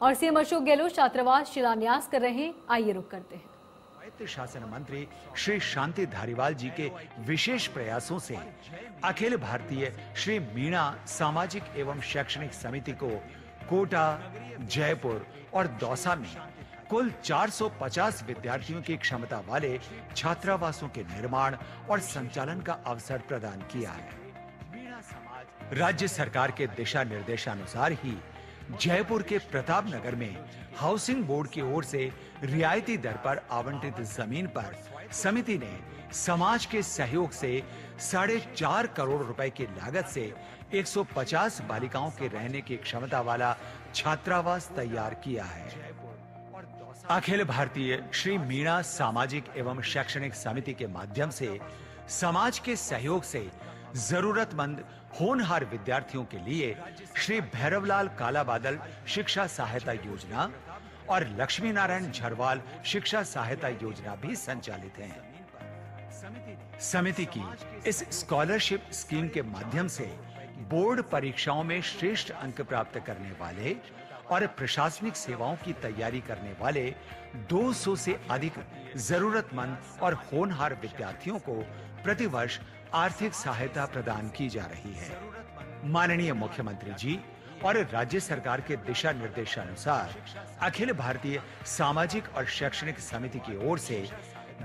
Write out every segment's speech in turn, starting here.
और सीएम अशोक गहलोत छात्रावास शिलान्यास कर रहे हैं। आइए रुक करते हैं। स्वायत्त शासन मंत्री श्री शांति धारीवाल जी के विशेष प्रयासों से अखिल भारतीय श्री मीणा सामाजिक एवं शैक्षणिक समिति को कोटा, जयपुर और दौसा में कुल 450 विद्यार्थियों की क्षमता वाले छात्रावासों के निर्माण और संचालन का अवसर प्रदान किया है। मीणा समाज राज्य सरकार के दिशा निर्देशानुसार ही जयपुर के प्रताप नगर में हाउसिंग बोर्ड की ओर से रियायती दर पर आवंटित जमीन पर समिति ने समाज के सहयोग से 4.5 करोड़ रुपए की लागत से 150 बालिकाओं के रहने की क्षमता वाला छात्रावास तैयार किया है। अखिल भारतीय श्री मीणा सामाजिक एवं शैक्षणिक समिति के माध्यम से समाज के सहयोग से जरूरतमंद होनहार विद्यार्थियों के लिए श्री भैरवलाल कालाबादल शिक्षा सहायता योजना और लक्ष्मी नारायण झरवाल शिक्षा सहायता योजना भी संचालित है। समिति की इस स्कॉलरशिप स्कीम के माध्यम से बोर्ड परीक्षाओं में श्रेष्ठ अंक प्राप्त करने वाले और प्रशासनिक सेवाओं की तैयारी करने वाले 200 से अधिक जरूरतमंद और होनहार विद्यार्थियों को प्रतिवर्ष आर्थिक सहायता प्रदान की जा रही है। माननीय मुख्यमंत्री जी और राज्य सरकार के दिशा निर्देशानुसार अखिल भारतीय सामाजिक और शैक्षणिक समिति की ओर से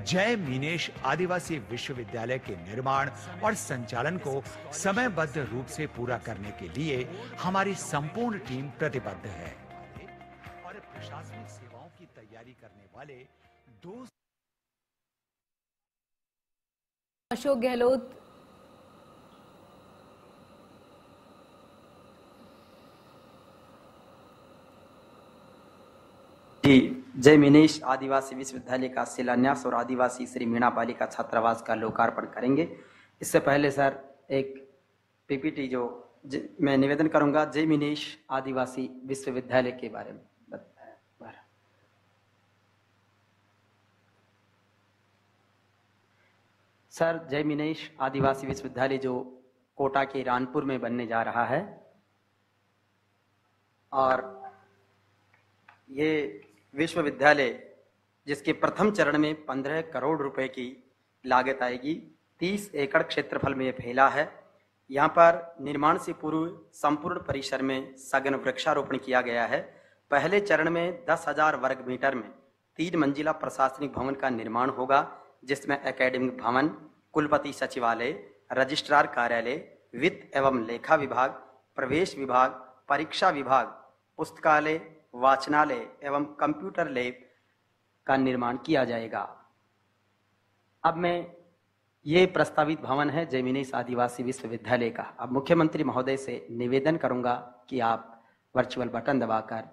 जय मीनेश आदिवासी विश्वविद्यालय के निर्माण और संचालन को समयबद्ध रूप से पूरा करने के लिए हमारी संपूर्ण टीम प्रतिबद्ध है और प्रशासनिक सेवाओं की तैयारी करने वाले अशोक गहलोत जय मीनेश आदिवासी विश्वविद्यालय का शिलान्यास और आदिवासी श्री मीणा बालिका छात्रावास का लोकार्पण करेंगे। इससे पहले सर एक पीपीटी मैं निवेदन करूंगा जय मीनेश आदिवासी विश्वविद्यालय के बारे में। सर जय मीनेश आदिवासी विश्वविद्यालय जो कोटा के रानपुर में बनने जा रहा है और ये विश्वविद्यालय जिसके प्रथम चरण में 15 करोड़ रुपए की लागत आएगी, 30 एकड़ क्षेत्रफल में ये फैला है। यहाँ पर निर्माण से पूर्व संपूर्ण परिसर में सघन वृक्षारोपण किया गया है। पहले चरण में 10,000 वर्ग मीटर में 3 मंजिला प्रशासनिक भवन का निर्माण होगा, जिसमें एकेडमिक भवन, कुलपति सचिवालय, रजिस्ट्रार कार्यालय, वित्त एवं लेखा विभाग, प्रवेश विभाग, परीक्षा विभाग, पुस्तकालय, वाचनालय एवं कंप्यूटर लैब का निर्माण किया जाएगा। अब मैं ये प्रस्तावित भवन है जय मीनेश आदिवासी विश्वविद्यालय का। अब मुख्यमंत्री महोदय से निवेदन करूंगा कि आप वर्चुअल बटन दबाकर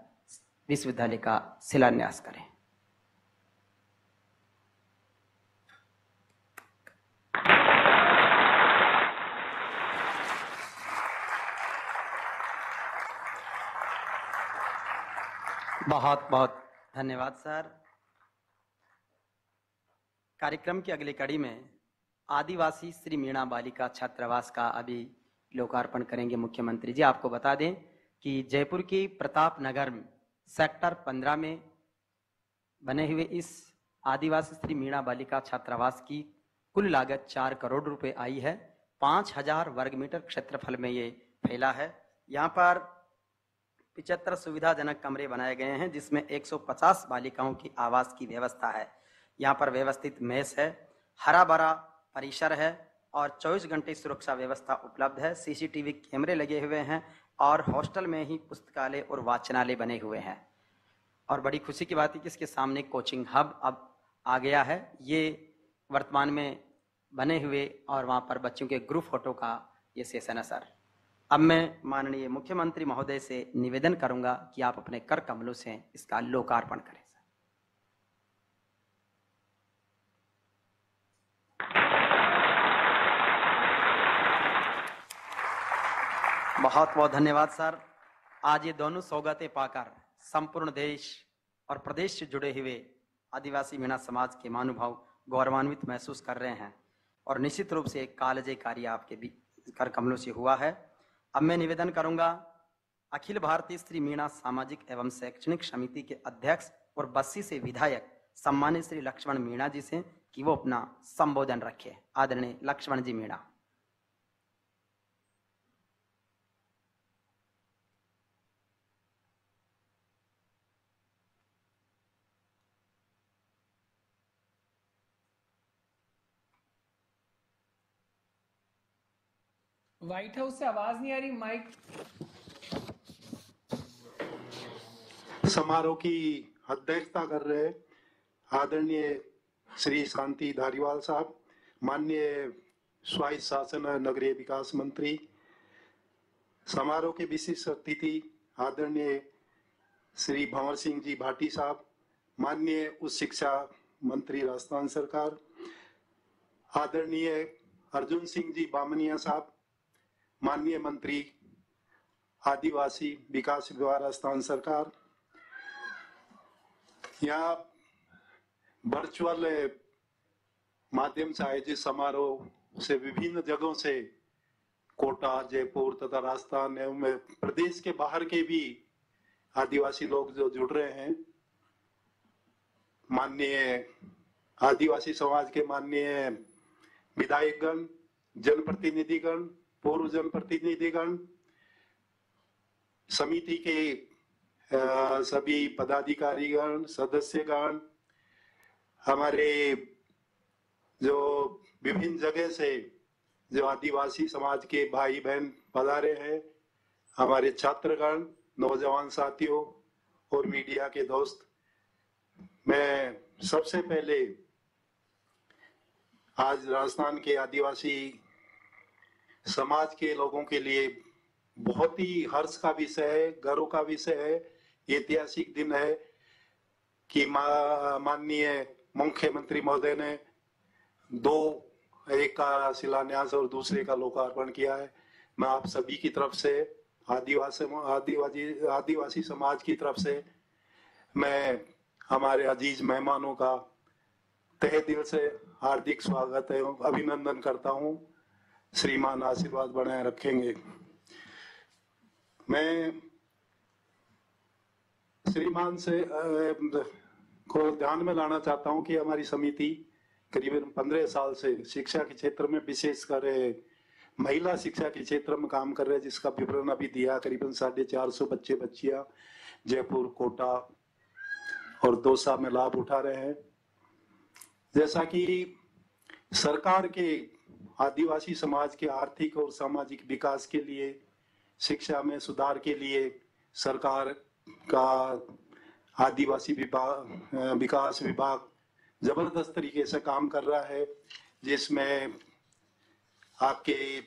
विश्वविद्यालय का शिलान्यास करें। बहुत बहुत धन्यवाद सर। कार्यक्रम की अगली कड़ी में आदिवासी श्री मीणा बालिका छात्रावास का अभी लोकार्पण करेंगे मुख्यमंत्री जी। आपको बता दें कि जयपुर की प्रताप नगर सेक्टर 15 में बने हुए इस आदिवासी श्री मीणा बालिका छात्रावास की कुल लागत 4 करोड़ रुपए आई है। 5,000 वर्ग मीटर क्षेत्रफल में ये फैला है। यहाँ पर 75 सुविधाजनक कमरे बनाए गए हैं, जिसमें 150 बालिकाओं की आवास की व्यवस्था है। यहाँ पर व्यवस्थित मेस है, हरा भरा परिसर है और 24 घंटे सुरक्षा व्यवस्था उपलब्ध है। सीसीटीवी कैमरे लगे हुए हैं और हॉस्टल में ही पुस्तकालय और वाचनालय बने हुए हैं। और बड़ी खुशी की बात है कि इसके सामने कोचिंग हब अब आ गया है। ये वर्तमान में बने हुए और वहाँ पर बच्चों के ग्रुप फोटो का ये सेशन है सर। अब मैं माननीय मुख्यमंत्री महोदय से निवेदन करूंगा कि आप अपने कर कमलों से इसका लोकार्पण करें। बहुत बहुत धन्यवाद सर। आज ये दोनों सौगातें पाकर संपूर्ण देश और प्रदेश से जुड़े हुए आदिवासी मीणा समाज के महानुभाव गौरवान्वित महसूस कर रहे हैं और निश्चित रूप से एक कालजयी कार्य आपके कर कमलों से हुआ है। अब मैं निवेदन करूंगा अखिल भारतीय श्री मीणा सामाजिक एवं शैक्षणिक समिति के अध्यक्ष और बस्सी से विधायक सम्मानित श्री लक्ष्मण मीणा जी से कि वो अपना संबोधन रखे। आदरणीय लक्ष्मण जी मीणा। व्हाइट हाउस से आवाज नहीं आ रही, माइक। समारोह की अध्यक्षता कर रहे आदरणीय श्री शांति धारीवाल साहब, माननीय स्वायत्त शासन नगरीय विकास मंत्री, समारोह के विशिष्ट अतिथि आदरणीय श्री भंवर सिंह जी भाटी साहब, माननीय उच्च शिक्षा मंत्री राजस्थान सरकार, आदरणीय अर्जुन सिंह जी बामनिया साहब, माननीय मंत्री आदिवासी विकास विभाग राजस्थान सरकार, यहाँ वर्चुअल माध्यम से आयोजित समारोह से विभिन्न जगहों से कोटा, जयपुर तथा राजस्थान एवं प्रदेश के बाहर के भी आदिवासी लोग जो जुड़ रहे हैं। माननीय आदिवासी समाज के माननीय विधायकगण, जनप्रतिनिधिगण, पूर्व जनप्रतिनिधिगण, समिति के सभी पदाधिकारीगण, सदस्यगण, हमारे जो विभिन्न जगह से जो आदिवासी समाज के भाई बहन पधारे हैं, हमारे छात्रगण, नौजवान साथियों और मीडिया के दोस्त, मैं सबसे पहले आज राजस्थान के आदिवासी समाज के लोगों के लिए बहुत ही हर्ष का विषय है, गर्व का विषय है, ऐतिहासिक दिन है कि माननीय मुख्यमंत्री महोदय ने एक का शिलान्यास और दूसरे का लोकार्पण किया है। मैं आप सभी की तरफ से आदिवासी समाज की तरफ से मैं हमारे अजीज मेहमानों का तहे दिल से हार्दिक स्वागत एवं अभिनंदन करता हूं। श्रीमान आशीर्वाद बनाए रखेंगे। मैं श्रीमान से को ध्यान में लाना चाहता हूं कि हमारी समिति करीबन 15 साल से शिक्षा के क्षेत्र में, विशेषकर महिला शिक्षा के क्षेत्र में काम कर रहे हैं, जिसका विवरण अभी दिया। करीबन 450 बच्चे बच्चियां जयपुर, कोटा और दौसा में लाभ उठा रहे हैं। जैसा कि सरकार के आदिवासी समाज के आर्थिक और सामाजिक विकास के लिए, शिक्षा में सुधार के लिए सरकार का आदिवासी विकास विभाग जबरदस्त तरीके से काम कर रहा है, जिसमें आपके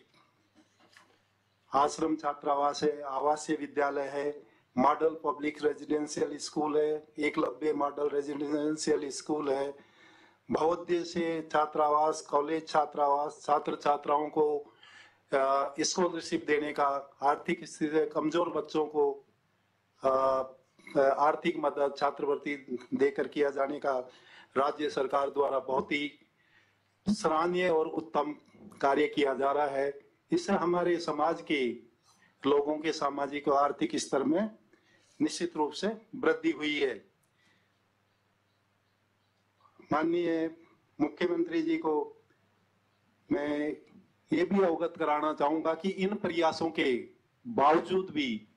आश्रम छात्रावास है, आवासीय विद्यालय है, मॉडल पब्लिक रेजिडेंशियल स्कूल है, एकलव्य मॉडल रेजिडेंशियल स्कूल है, बहुउद्देश्य से छात्रावास, कॉलेज छात्रावास, छात्र छात्राओं को स्कॉलरशिप देने का, आर्थिक स्थिति से कमजोर बच्चों को आर्थिक मदद, छात्रवृत्ति देकर किया जाने का राज्य सरकार द्वारा बहुत ही सराहनीय और उत्तम कार्य किया जा रहा है। इससे हमारे समाज के लोगों के सामाजिक और आर्थिक स्तर में निश्चित रूप से वृद्धि हुई है। माननीय मुख्यमंत्री जी को मैं ये भी अवगत कराना चाहूंगा कि इन प्रयासों के बावजूद भी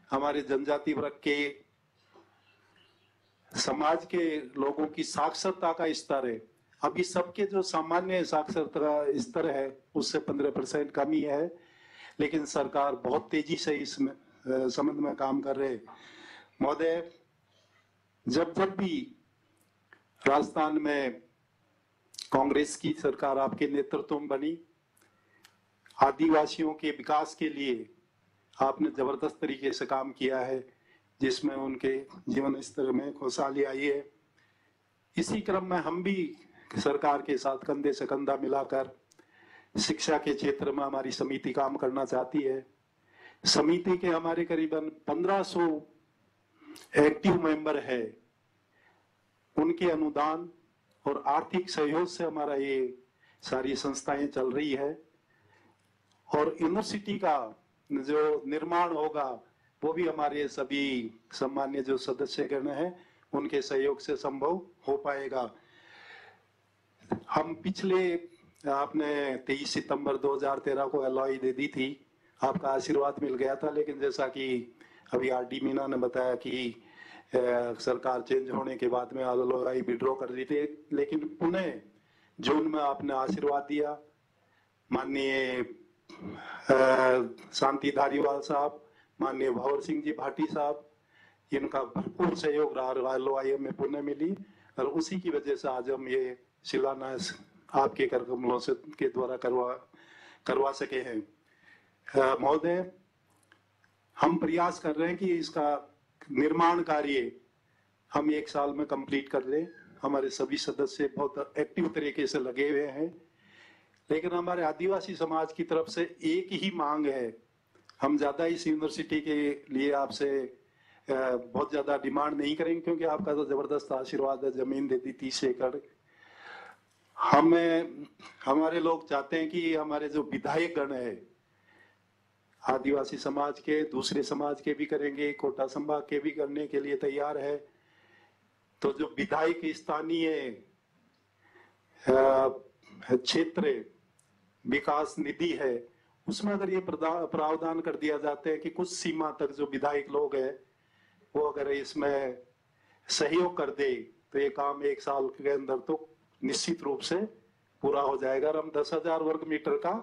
हमारे जनजाति वर्ग के समाज के लोगों की साक्षरता का स्तर है, अभी सबके जो सामान्य साक्षरता का स्तर है उससे 15% कमी है, लेकिन सरकार बहुत तेजी से इस संबंध में काम कर रहे हैं। महोदय, जब भी राजस्थान में कांग्रेस की सरकार आपके नेतृत्व में बनी, आदिवासियों के विकास के लिए आपने जबरदस्त तरीके से काम किया है, जिसमें उनके जीवन स्तर में खुशहाली आई है। इसी क्रम में हम भी सरकार के साथ कंधे से कंधा मिलाकर शिक्षा के क्षेत्र में हमारी समिति काम करना चाहती है। समिति के हमारे करीबन 1500 एक्टिव मेंबर है, उनके अनुदान और आर्थिक सहयोग से हमारा ये सारी संस्थाएं चल रही है। और यूनिवर्सिटी का जो निर्माण होगा वो भी हमारे सभी सम्मान्य जो सदस्यगण हैं उनके सहयोग से संभव हो पाएगा। हम पिछले आपने 23 सितंबर 2013 को एलओआई दे दी थी, आपका आशीर्वाद मिल गया था, लेकिन जैसा कि अभी आरडी मीना ने बताया कि सरकार चेंज होने के बाद में एलओआई विड्रॉ कर दी थी, लेकिन पुनः जून में आपने आशीर्वाद दिया। माननीय शांति धारीवाल साहब, माननीय भंवर सिंह जी भाटी साहब, इनका भरपूर सहयोग रहा, एलओआई में पुनः मिली और उसी की वजह से आज हम ये शिलान्यास आपके कर कमलों से के द्वारा करवा सके हैं। महोदय, हम प्रयास कर रहे हैं कि इसका निर्माण कार्य हम 1 साल में कंप्लीट कर लें। हमारे सभी सदस्य बहुत एक्टिव तरीके से लगे हुए हैं, लेकिन हमारे आदिवासी समाज की तरफ से एक ही मांग है। हम ज्यादा इस यूनिवर्सिटी के लिए आपसे बहुत ज्यादा डिमांड नहीं करेंगे, क्योंकि आपका तो जबरदस्त आशीर्वाद है, जमीन दे दी 30 एकड़। हमारे लोग चाहते हैं कि हमारे जो विधायक गण है आदिवासी समाज के, दूसरे समाज के भी करेंगे, कोटा संभाग के भी करने के लिए तैयार है। तो जो विधायक स्थानीय क्षेत्र विकास निधि है, उसमें अगर ये प्रावधान कर दिया जाता है कि कुछ सीमा तक जो विधायक लोग हैं वो अगर इसमें सहयोग कर दे तो ये काम 1 साल के अंदर तो निश्चित रूप से पूरा हो जाएगा और हम 10,000 वर्ग मीटर का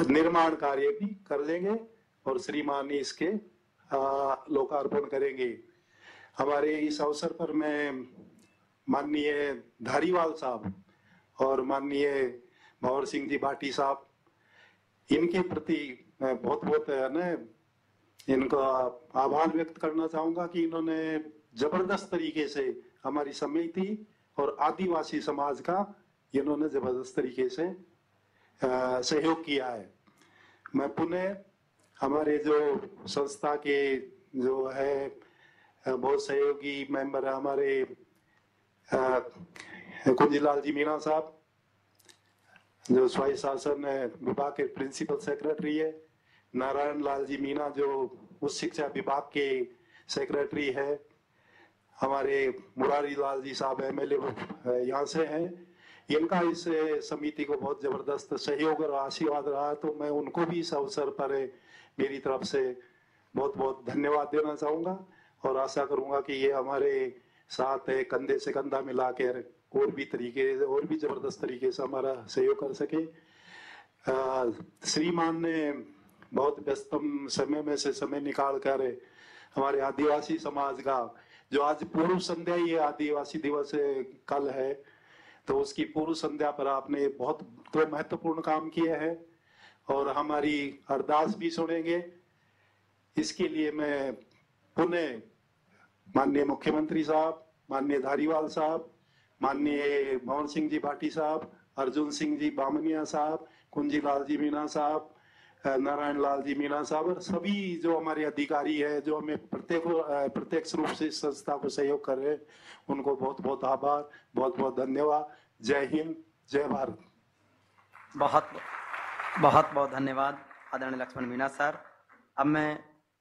निर्माण कार्य भी कर लेंगे और श्रीमान इसके लोकार्पण करेंगे। हमारे इस अवसर पर मैं माननीय धारीवाल साहब और माननीय भंवर सिंह जी भाटी साहब, इनके प्रति मैं बहुत बहुत इनका आभार व्यक्त करना चाहूंगा कि इन्होंने जबरदस्त तरीके से हमारी समिति और आदिवासी समाज का इन्होंने जबरदस्त तरीके से सहयोग किया है। मैं पुनः हमारे जो संस्था के जो है बहुत सहयोगी मेंबर है हमारे कुंजीलाल जी मीणा साहब, जो स्वायत्त शासन विभाग के प्रिंसिपल सेक्रेटरी है, नारायण लाल जी मीणा जो उच्च शिक्षा विभाग के सेक्रेटरी है, हमारे मुरारी लाल जी साहब एमएलए यहाँ से हैं, इनका इस समिति को बहुत जबरदस्त सहयोग और आशीर्वाद रहा, तो मैं उनको भी इस अवसर पर मेरी तरफ से बहुत बहुत धन्यवाद देना चाहूंगा और आशा करूंगा कि ये हमारे साथ कंधे से कंधा मिलाकर और भी जबरदस्त तरीके से हमारा सहयोग कर सके। श्रीमान ने बहुत व्यस्तम समय में से समय निकाल कर हमारे आदिवासी समाज का जो आज पूर्व संध्या, ये आदिवासी दिवस कल है, तो उसकी पूर्व संध्या पर आपने बहुत तो महत्वपूर्ण काम किए हैं और हमारी अरदास भी सुनेंगे। इसके लिए मैं पुनः माननीय मुख्यमंत्री साहब, माननीय धारीवाल साहब, माननीय भंवर सिंह जी भाटी साहब, अर्जुन सिंह जी बामनिया साहब, कुंजीलाल जी मीणा साहब, नारायण लाल जी मीणा साहब और सभी जो हमारे अधिकारी है जो हमें प्रत्यक्ष रूप से इस संस्था को सहयोग कर रहे हैं, उनको बहुत बहुत आभार, बहुत बहुत धन्यवाद। जय हिंद, जय भारत। बहुत बहुत बहुत धन्यवाद आदरणीय लक्ष्मण मीणा सर। अब मैं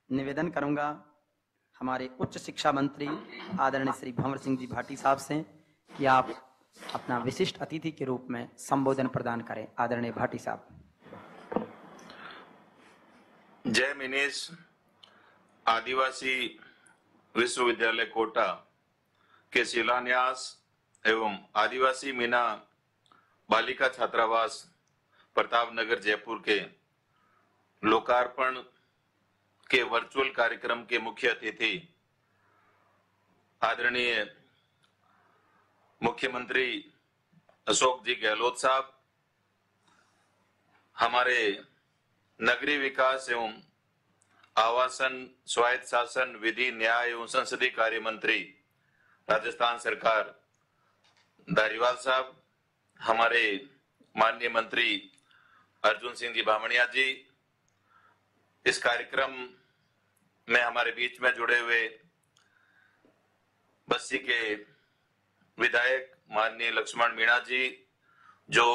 निवेदन करूंगा हमारे उच्च शिक्षा मंत्री आदरणीय श्री भंवर सिंह जी भाटी साहब से कि आप अपना विशिष्ट अतिथि के रूप में संबोधन प्रदान करें। आदरणीय भाटी साहब। जय मिनेश। आदिवासी विश्वविद्यालय कोटा के शिलान्यास एवं आदिवासी मीना बालिका छात्रावास प्रतापनगर जयपुर के लोकार्पण के वर्चुअल कार्यक्रम के मुख्य अतिथि आदरणीय मुख्यमंत्री अशोक जी गहलोत साहब, हमारे नगरीय विकास एवं आवासन, स्वायत्त शासन, विधि, न्याय एवं संसदीय कार्य मंत्री राजस्थान सरकार धारीवाल साहब, हमारे माननीय मंत्री अर्जुन सिंह जी बामनिया जी, इस कार्यक्रम में हमारे बीच में जुड़े हुए बस्सी के विधायक माननीय लक्ष्मण मीणा जी, जो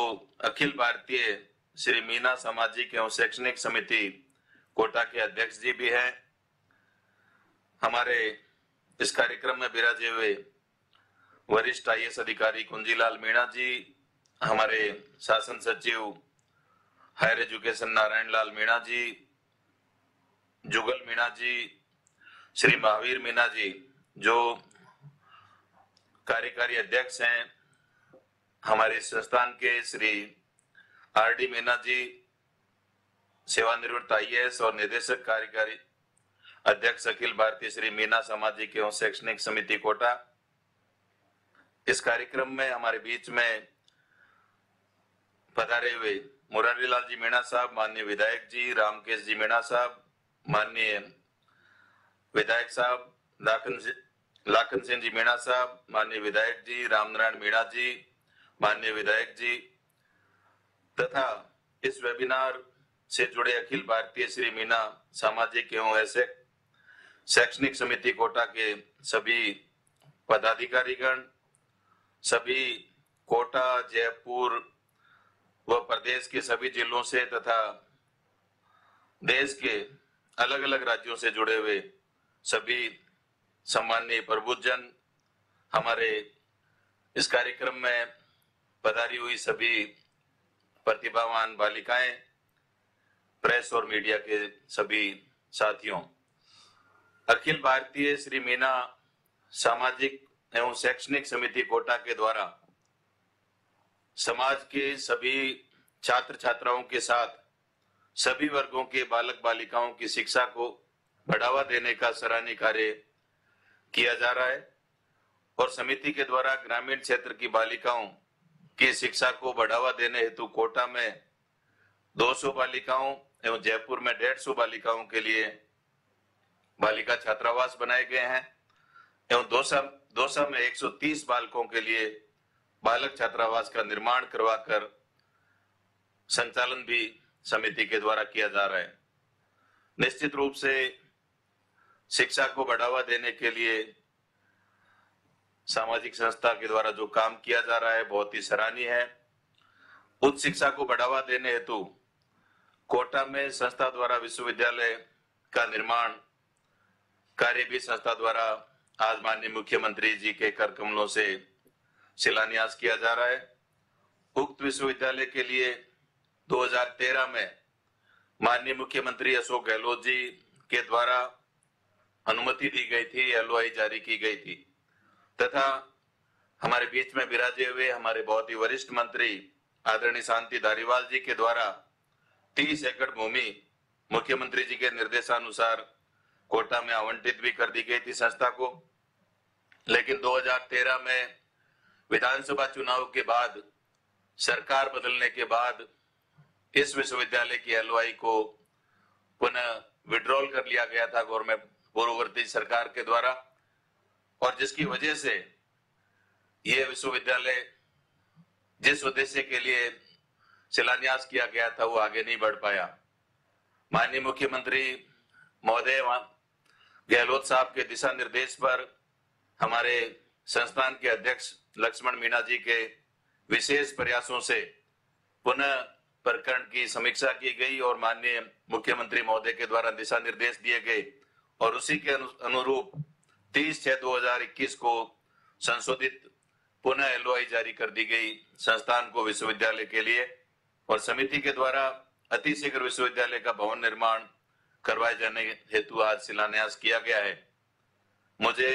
अखिल भारतीय श्री मीना सामाजिक एवं शैक्षणिक समिति कोटा के अध्यक्ष जी भी हैं, हमारे इस कार्यक्रम में विराजे हुए वरिष्ठ IAS अधिकारी कुंजीलाल मीणा जी, हमारे शासन सचिव हायर एजुकेशन नारायण लाल मीणा जी, जुगल मीणा जी, श्री महावीर मीणा जी जो कार्यकारी अध्यक्ष हैं, हमारे संस्थान के श्री RD मीणा जी, सेवानिवृत्त IAS और निदेशक कार्यकारी अध्यक्ष अखिल भारतीय श्री मीणा सामाजिक एवं शैक्षणिक समिति कोटा। इस कार्यक्रम में हमारे बीच में पधारे हुए मुरारी लाल जी मीणा साहब, माननीय विधायक जी, रामकेश जी मीणा साहब, माननीय विधायक साहब लाखन सिंह जी मीणा साहब, माननीय विधायक जी रामनारायण मीणा जी, माननीय विधायक जी, तथा इस वेबिनार से जुड़े अखिल भारतीय श्री मीणा सामाजिक एवं शैक्षणिक समिति कोटा के सभी पदाधिकारीगण, सभी कोटा, जयपुर व प्रदेश के सभी जिलों से तथा देश के अलग अलग राज्यों से जुड़े हुए सभी सम्माननीय प्रबुद्धजन, हमारे इस कार्यक्रम में पधारी हुई सभी प्रतिभावान बालिकाएं, प्रेस और मीडिया के सभी साथियों, अखिल भारतीय श्री मीणा सामाजिक एवं शैक्षणिक समिति कोटा के द्वारा समाज के सभी छात्र छात्राओं के साथ सभी वर्गों के बालक बालिकाओं की शिक्षा को बढ़ावा देने का सराहनीय कार्य किया जा रहा है और समिति के द्वारा ग्रामीण क्षेत्र की बालिकाओं की शिक्षा को बढ़ावा देने हेतु कोटा में 200 बालिकाओं एवं जयपुर में 150 बालिकाओं के लिए बालिका छात्रावास बनाए गए हैं एवं दौसा में 130 बालकों के लिए बालक छात्रावास का निर्माण करवाकर संचालन भी समिति के द्वारा किया जा रहा है। निश्चित रूप से शिक्षा को बढ़ावा देने के लिए सामाजिक संस्था के द्वारा जो काम किया जा रहा है बहुत ही सराहनीय है। उच्च शिक्षा को बढ़ावा देने हेतु कोटा में संस्था द्वारा विश्वविद्यालय का निर्माण कार्य भी संस्था द्वारा आज माननीय मुख्यमंत्री जी के कर कमलों से शिलान्यास किया जा रहा है। उक्त विश्वविद्यालय के लिए 2013 में माननीय मुख्यमंत्री अशोक गहलोत जी के द्वारा अनुमति दी गई थी, LOI जारी की गई थी तथा हमारे बीच में विराजे हुए हमारे बहुत ही वरिष्ठ मंत्री आदरणीय शांति धारीवाल जी के द्वारा 30 एकड़ भूमि मुख्यमंत्री जी के निर्देशानुसार कोटा में आवंटित भी कर दी गई थी संस्था को। लेकिन 2013 में विधानसभा चुनाव के बाद सरकार बदलने के बाद इस विश्वविद्यालय की LOI को पुनः विड्रॉल कर लिया गया था गवर्नमेंट पूर्ववर्ती सरकार के द्वारा और जिसकी वजह से यह विश्वविद्यालय जिस उद्देश्य के लिए शिलान्यास किया गया था वो आगे नहीं बढ़ पाया। माननीय मुख्यमंत्री महोदय गहलोत साहब के दिशा निर्देश पर हमारे संस्थान के अध्यक्ष लक्ष्मण मीणा जी के विशेष प्रयासों से पुनः प्रकरण की समीक्षा की गई और माननीय मुख्यमंत्री महोदय के द्वारा दिशा निर्देश दिए गए और उसी के अनुरूप 30/6/2021 को संशोधित पुनः LOI जारी कर दी गई संस्थान को विश्वविद्यालय के लिए और समिति के द्वारा अतिशीघ्र विश्वविद्यालय का भवन निर्माण करवाए जाने हेतु आज शिलान्यास किया गया है। मुझे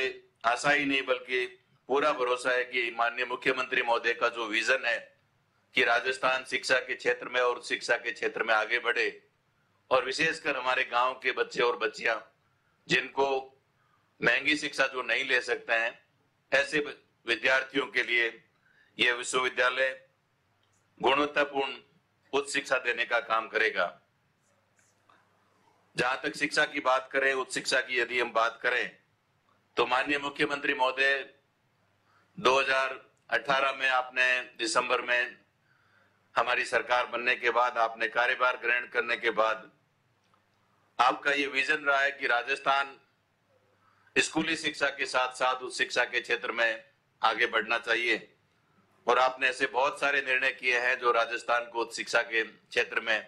आशा ही नहीं बल्कि पूरा भरोसा है कि माननीय मुख्यमंत्री महोदय का जो विजन है कि राजस्थान शिक्षा के क्षेत्र में और शिक्षा के क्षेत्र में आगे बढ़े और विशेषकर हमारे गांव के बच्चे और बच्चियां जिनको महंगी शिक्षा जो नहीं ले सकते हैं ऐसे विद्यार्थियों के लिए यह विश्वविद्यालय गुणवत्तापूर्ण उच्च शिक्षा देने का काम करेगा। जहां तक शिक्षा की बात करें, उच्च शिक्षा की यदि हम बात करें तो माननीय मुख्यमंत्री महोदय 2018 में आपने दिसंबर में हमारी सरकार बनने के बाद आपने कार्यभार ग्रहण करने के बाद आपका ये विजन रहा है कि राजस्थान स्कूली शिक्षा के साथ साथ उच्च शिक्षा के क्षेत्र में आगे बढ़ना चाहिए और आपने ऐसे बहुत सारे निर्णय किए हैं जो राजस्थान को उच्च शिक्षा के क्षेत्र में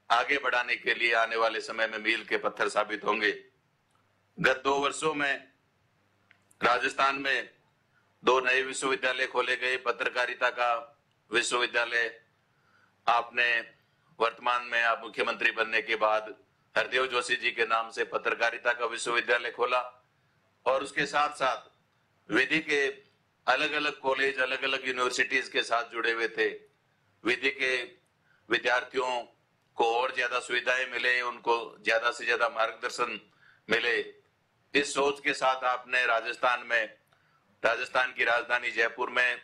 आगे बढ़ाने के लिए आने वाले समय में मील के पत्थर साबित होंगे। गत 2 वर्षों में राजस्थान में 2 नए विश्वविद्यालय खोले गए। पत्रकारिता का विश्वविद्यालय आपने वर्तमान में आप मुख्यमंत्री बनने के बाद हरदेव जोशी जी के नाम से पत्रकारिता का विश्वविद्यालय खोला और उसके साथ साथ विधि के अलग अलग कॉलेज, अलग अलग यूनिवर्सिटीज के साथ जुड़े हुए थे। विधि के विद्यार्थियों को और ज्यादा सुविधाएं मिले, उनको ज्यादा से ज्यादा मार्गदर्शन मिले। इस सोच के साथ आपने राजस्थान की राजधानी जयपुर में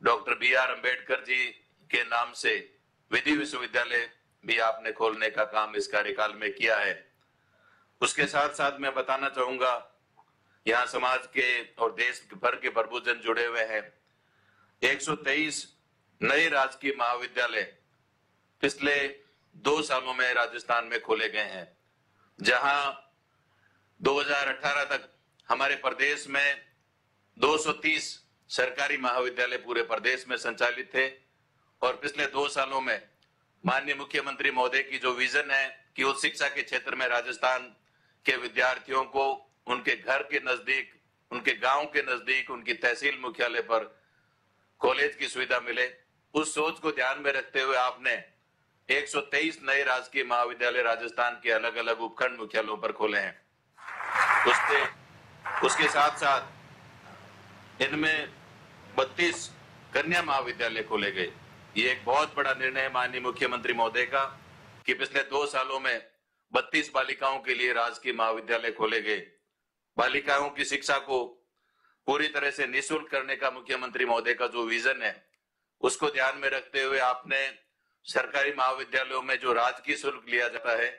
डॉक्टर BR अम्बेडकर जी के नाम से विधि विश्वविद्यालय भी आपने खोलने का काम इस कार्यकाल में किया है। उसके साथ साथ मैं बताना चाहूंगा, यहाँ समाज के और देश भर के प्रबुद्धजन जुड़े हुए हैं। 123 नए राजकीय महाविद्यालय पिछले 2 सालों में राजस्थान में खोले गए हैं, जहां 2018 तक हमारे प्रदेश में 230 सरकारी महाविद्यालय पूरे प्रदेश में संचालित थे और पिछले 2 सालों में माननीय मुख्यमंत्री महोदय की जो विजन है कि उच्च शिक्षा के क्षेत्र में राजस्थान के विद्यार्थियों को उनके घर के नजदीक, उनके गांव के नजदीक, उनकी तहसील मुख्यालय पर कॉलेज की सुविधा मिले, उस सोच को ध्यान में रखते हुए आपने 123 नए राजकीय महाविद्यालय राजस्थान के अलग अलग उपखंड मुख्यालयों पर खोले हैं। उसके साथ साथ इनमें 32 कन्या महाविद्यालय खोले गए। ये एक बहुत बड़ा निर्णय है माननीय मुख्यमंत्री महोदय का कि पिछले 2 सालों में 32 बालिकाओं के लिए राजकीय महाविद्यालय खोले गए। बालिकाओं की शिक्षा को पूरी तरह से निःशुल्क करने का मुख्यमंत्री महोदय का जो विजन है, उसको ध्यान में रखते हुए आपने सरकारी महाविद्यालयों में जो राजकीय शुल्क लिया जाता है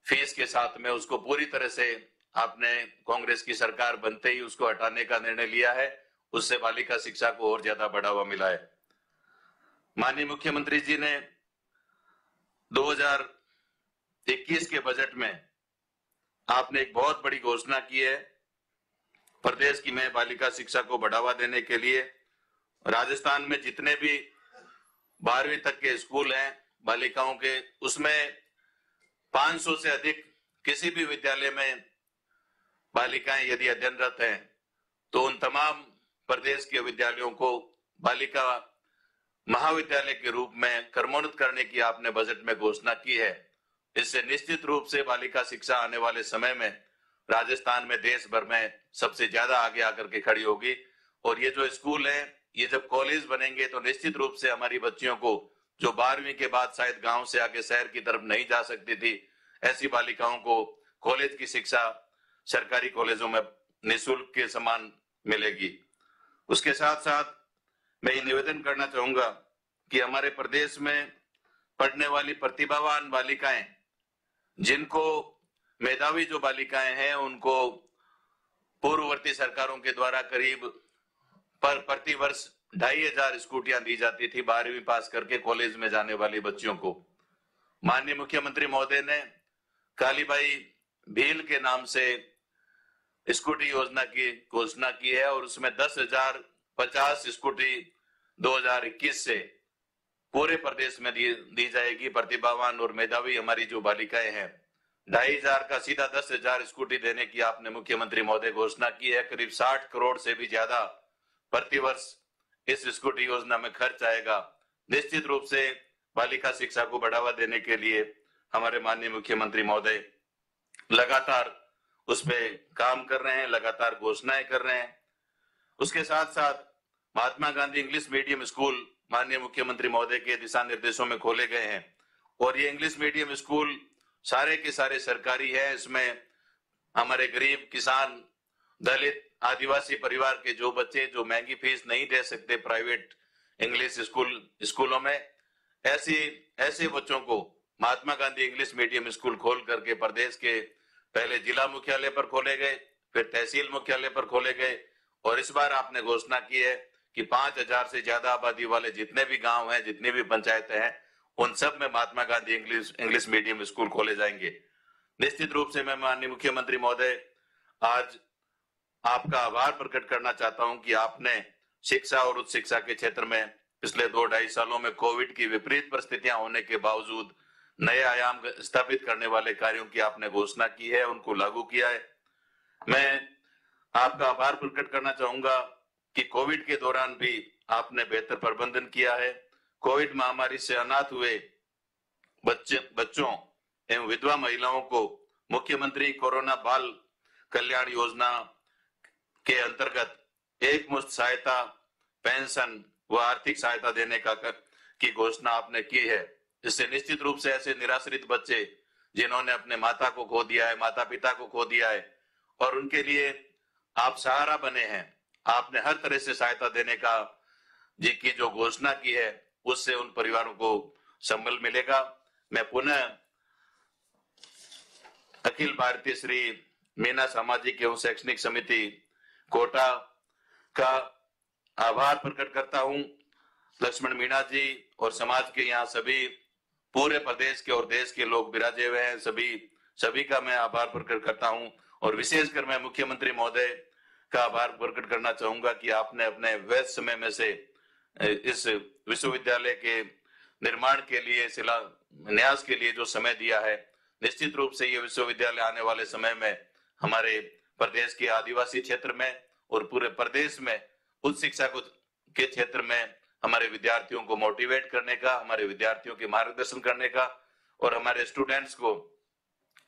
फीस के साथ में, उसको पूरी तरह से आपने कांग्रेस की सरकार बनते ही उसको हटाने का निर्णय लिया है। उससे बालिका शिक्षा को और ज्यादा बढ़ावा मिला है। माननीय मुख्यमंत्री जी ने 2021 के बजट में आपने एक बहुत बड़ी घोषणा की है प्रदेश की में बालिका शिक्षा को बढ़ावा देने के लिए। राजस्थान में जितने भी 12वीं तक के स्कूल हैं बालिकाओं के, उसमें 500 से अधिक किसी भी विद्यालय में बालिकाएं यदि अध्ययनरत हैं तो उन तमाम प्रदेश के विद्यालयों को बालिका महाविद्यालय के रूप में क्रमोन्नत करने की आपने बजट में घोषणा की है। इससे निश्चित रूप से बालिका शिक्षा आने वाले समय में राजस्थान में देश भर में सबसे ज्यादा आगे आकर के खड़ी होगी। और ये जो स्कूल है, ये जब कॉलेज बनेंगे तो निश्चित रूप से हमारी बच्चियों को जो 12वीं के बाद शायद गांव से आगे शहर की तरफ नहीं जा सकती थी, ऐसी बालिकाओं को कॉलेज की शिक्षा सरकारी कॉलेजों में निःशुल्क के समान मिलेगी। उसके साथ साथ मैं ये निवेदन करना चाहूंगा कि हमारे प्रदेश में पढ़ने वाली प्रतिभावान बालिकाएं, जिनको मेधावी जो बालिकाएं हैं, उनको पूर्ववर्ती सरकारों के द्वारा करीब प्रति वर्ष 2500 स्कूटियां दी जाती थी 12वीं पास करके कॉलेज में जाने वाली बच्चियों को। माननीय मुख्यमंत्री महोदय ने कालीबाई भील के नाम से स्कूटी योजना की घोषणा की है और उसमें 10,050 स्कूटी 2021 से पूरे प्रदेश में दी जाएगी। प्रतिभावान और मेधावी हमारी जो बालिकाएं हैं, 2500 का सीधा 10,000 स्कूटी देने की आपने मुख्यमंत्री महोदय घोषणा की है। करीब 60 करोड़ से भी ज्यादा प्रतिवर्ष इस स्कूटी योजना में खर्च आएगा। निश्चित रूप से बालिका शिक्षा को बढ़ावा देने के लिए हमारे माननीय मुख्यमंत्री महोदय लगातार उस पे काम कर रहे हैं, लगातार घोषणाएं कर रहे हैं। उसके साथ साथ Mahatma Gandhi English medium school माननीय मुख्यमंत्री महोदय के दिशा निर्देशों में खोले गए हैं और ये इंग्लिश मीडियम स्कूल सारे के सारे सरकारी है। इसमें हमारे गरीब, किसान, दलित, आदिवासी परिवार के जो बच्चे जो महंगी फीस नहीं दे सकते प्राइवेट इंग्लिश स्कूलों में, ऐसे बच्चों को Mahatma Gandhi English medium school खोल करके प्रदेश के पहले जिला मुख्यालय पर खोले गए, फिर तहसील मुख्यालय पर खोले गए और इस बार आपने घोषणा की है कि 5000 से ज्यादा आबादी वाले जितने भी गांव हैं, जितनी भी पंचायतें हैं, उन सब में Mahatma Gandhi English medium school खोले जाएंगे। निश्चित रूप से मैं माननीय मुख्यमंत्री महोदय आज आपका आभार प्रकट करना चाहता हूं कि आपने शिक्षा और उच्च शिक्षा के क्षेत्र में पिछले 2-2.5 सालों में कोविड की विपरीत परिस्थितियां होने के बावजूद नए आयाम स्थापित करने वाले कार्यों की आपने घोषणा की है, उनको लागू किया है। मैं आपका आभार प्रकट करना चाहूंगा कि कोविड के दौरान भी आपने बेहतर प्रबंधन किया है। कोविड महामारी से अनाथ हुए बच्चों एवं विधवा महिलाओं को मुख्यमंत्री कोरोना बाल कल्याण योजना के अंतर्गत एकमुश्त सहायता, पेंशन व आर्थिक सहायता देने की घोषणा आपने की है। इससे निश्चित रूप से ऐसे निराश्रित बच्चे जिन्होंने अपने माता को खो दिया है, माता पिता को खो दिया है, और उनके लिए आप सहारा बने हैं। आपने हर तरह से सहायता देने की जो घोषणा की है, उससे उन परिवारों को संबल मिलेगा। मैं पुनः अखिल भारतीय श्री मीणा सामाजिक एवं शैक्षणिक समिति कोटा का आभार प्रकट करता हूं। लक्ष्मण मीणा जी और समाज के यहाँ सभी पूरे प्रदेश के और देश के लोग विराजे हुए हैं, सभी का मैं आभार प्रकट करता हूं। और विशेषकर मैं मुख्यमंत्री महोदय का आभार प्रकट करना चाहूंगा कि आपने अपने व्यस्त समय में से इस विश्वविद्यालय के निर्माण के लिए, शिलान्यास के लिए जो समय दिया है। निश्चित रूप से ये विश्वविद्यालय आने वाले समय में हमारे प्रदेश के आदिवासी क्षेत्र में और पूरे प्रदेश में उच्च शिक्षा के क्षेत्र में हमारे विद्यार्थियों को मोटिवेट करने का, हमारे विद्यार्थियों के मार्गदर्शन करने का और हमारे स्टूडेंट्स को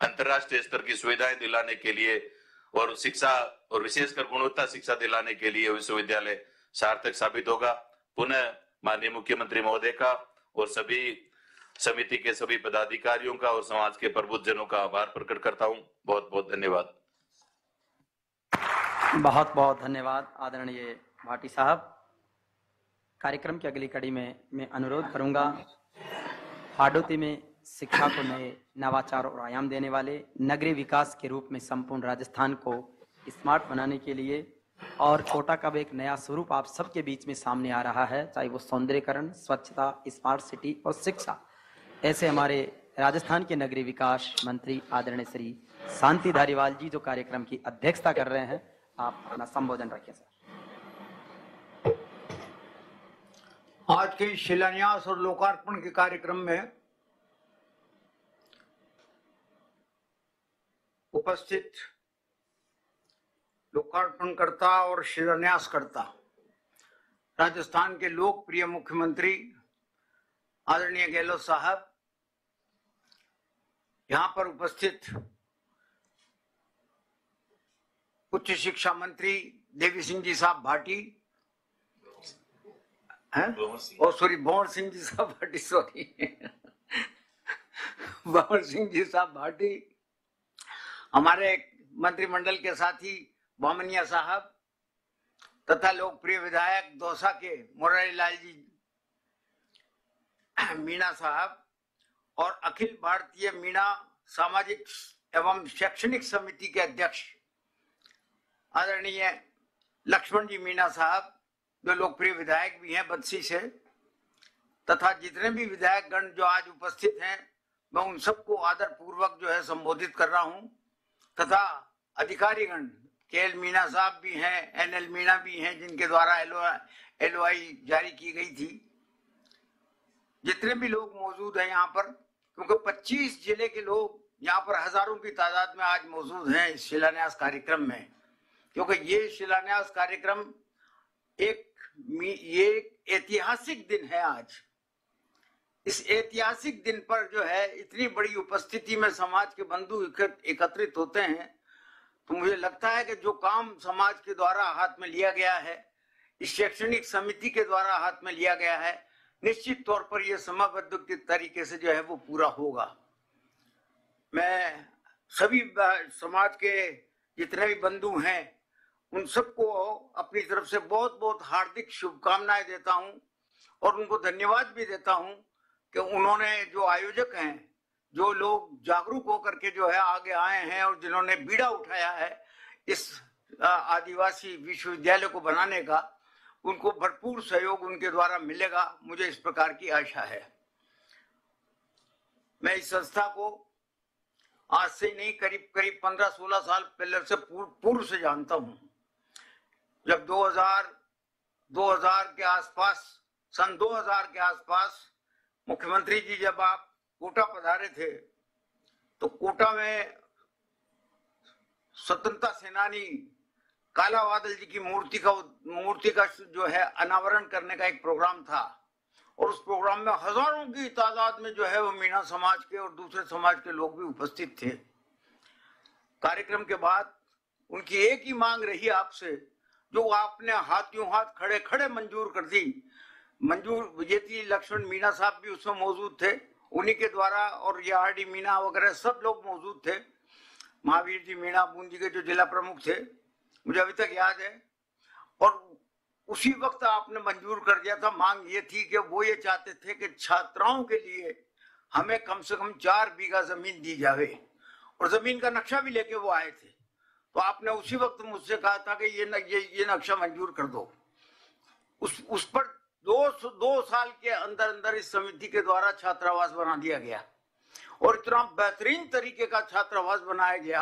अंतर्राष्ट्रीय स्तर की सुविधाएं दिलाने के लिए और शिक्षा और विशेषकर गुणवत्ता शिक्षा दिलाने के लिए विश्वविद्यालय सार्थक साबित होगा। पुनः माननीय मुख्यमंत्री महोदय का और सभी समिति के सभी पदाधिकारियों का और समाज के प्रबुद्धजनों का आभार प्रकट करता हूं। बहुत बहुत धन्यवाद। बहुत बहुत धन्यवाद आदरणीय भाटी साहब। कार्यक्रम की अगली कड़ी में मैं अनुरोध करूंगा हाडोती में शिक्षा को नए नवाचार और आयाम देने वाले नगरीय विकास के रूप में संपूर्ण राजस्थान को स्मार्ट बनाने के लिए और कोटा का भी एक नया स्वरूप आप सबके बीच में सामने आ रहा है, चाहे वो सौंदर्यकरण, स्वच्छता, स्मार्ट सिटी और शिक्षा। ऐसे हमारे राजस्थान के नगरीय विकास मंत्री आदरणीय श्री शांति धारीवाल जी जो कार्यक्रम की अध्यक्षता कर रहे हैं, आप अपना संबोधन रखिए सर। आज के शिलान्यास और लोकार्पण के कार्यक्रम में उपस्थित लोकार्पणकर्ता और शिलान्यासकर्ता राजस्थान के लोकप्रिय मुख्यमंत्री आदरणीय गहलोत साहब, यहां पर उपस्थित उच्च शिक्षा मंत्री देवी सिंह जी साहब भाटी भंवर सिंह जी साहब भाटी भंवर सिंह जी साहब भाटी, हमारे मंत्रिमंडल के साथी बामनिया साहब तथा लोकप्रिय विधायक दौसा के मुरारी लाल जी मीणा साहब और अखिल भारतीय मीणा सामाजिक एवं शैक्षणिक समिति के अध्यक्ष आदरणीय लक्ष्मण जी मीणा साहब जो लोकप्रिय विधायक भी हैं बंसी से, तथा जितने भी विधायक गण जो आज उपस्थित हैं, मैं उन सबको आदर पूर्वक जो है संबोधित कर रहा हूं। तथा अधिकारीगण केएल मीणा साहब भी हैं, एनएल मीणा भी हैं जिनके द्वारा एलओआई जारी की गई थी। जितने भी लोग मौजूद हैं यहाँ पर, क्योंकि 25 जिले के लोग यहाँ पर हजारों की तादाद में आज मौजूद हैं इस शिलान्यास कार्यक्रम में, क्योंकि ये शिलान्यास कार्यक्रम ये ऐतिहासिक दिन है। आज इस ऐतिहासिक दिन पर जो है इतनी बड़ी उपस्थिति में समाज के बंधु एकत्रित होते हैं, तो मुझे लगता है कि जो काम समाज के द्वारा हाथ में लिया गया है, इस शैक्षणिक समिति के द्वारा हाथ में लिया गया है, निश्चित तौर पर यह समयबद्ध तरीके से जो है वो पूरा होगा। मैं सभी समाज के जितने भी बंधु हैं उन सबको अपनी तरफ से बहुत बहुत हार्दिक शुभकामनाएं देता हूं और उनको धन्यवाद भी देता हूं कि उन्होंने, जो आयोजक हैं, जो लोग जागरूक होकर के जो है आगे आए हैं और जिन्होंने बीड़ा उठाया है इस आदिवासी विश्वविद्यालय को बनाने का, उनको भरपूर सहयोग उनके द्वारा मिलेगा, मुझे इस प्रकार की आशा है। मैं इस संस्था को आज से नहीं, करीब 15-16 साल पहले से पूर्व से जानता हूं। जब 2000 के आसपास, सन 2000 के आसपास मुख्यमंत्री जी जब आप कोटा पधारे थे, तो कोटा में स्वतंत्रता सेनानी काला बादल जी की मूर्ति का जो है अनावरण करने का एक प्रोग्राम था, और उस प्रोग्राम में हजारों की तादाद में जो है वो मीणा समाज के और दूसरे समाज के लोग भी उपस्थित थे। कार्यक्रम के बाद उनकी एक ही मांग रही आपसे, जो आपने हाथों हाथ खड़े खड़े मंजूर कर दी। मंजूर ये थी, लक्ष्मण मीणा साहब भी उसमें मौजूद थे, उन्हीं के द्वारा, और ये आर.डी. मीणा वगैरह सब लोग मौजूद थे। महावीर जी मीणा बूंदी के जो जिला प्रमुख थे, मुझे अभी तक याद है। और उसी वक्त आपने मंजूर कर दिया था। मांग ये थी कि वो ये चाहते थे कि छात्राओं के लिए हमें कम से कम 4 बीघा जमीन दी जावे, और जमीन का नक्शा भी लेके वो आए थे। तो आपने उसी वक्त मुझसे कहा था कि ये नक्शा मंजूर कर दो। उस पर 2 साल के अंदर अंदर इस समिति के द्वारा छात्रावास बना दिया गया, और इतना बेहतरीन तरीके का छात्रावास बनाया गया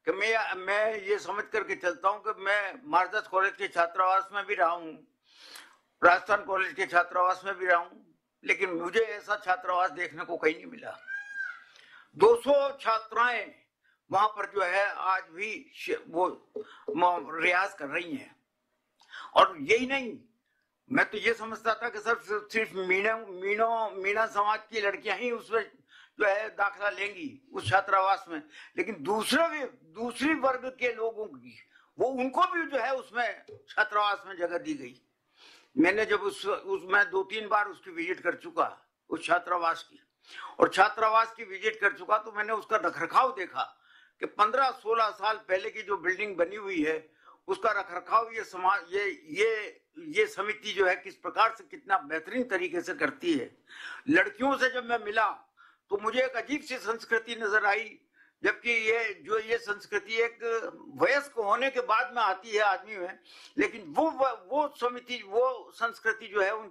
कि मैं ये समझ करके चलता हूँ कि मैं मारदास कॉलेज के छात्रावास में भी रहा हूँ, राजस्थान कॉलेज के छात्रावास में भी रहा हूँ, लेकिन मुझे ऐसा छात्रावास देखने को कहीं नहीं मिला। 200 छात्राएं वहां पर जो है आज भी वो रियाज कर रही हैं। और यही नहीं, मैं तो ये समझता था कि सिर्फ मीणा समाज की लड़कियां ही उसमें जो है दाखिला लेंगी उस छात्रावास में, लेकिन दूसरी वर्ग के लोगों की उनको भी जो है उसमें छात्रावास में जगह दी गई। मैंने जब उसमें 2-3 बार उसकी विजिट कर चुका, उस छात्रावास की, और छात्रावास की विजिट कर चुका, तो मैंने उसका रखरखाव देखा कि 15-16 साल पहले की जो बिल्डिंग बनी हुई है उसका रखरखाव ये समिति जो है किस प्रकार से, कितना बेहतरीन तरीके से करती है। लड़कियों से जब मैं मिला तो मुझे एक अजीब सी संस्कृति नजर आई, जबकि ये संस्कृति एक वयस्क होने के बाद में आती है आदमी में, लेकिन वो संस्कृति जो है उन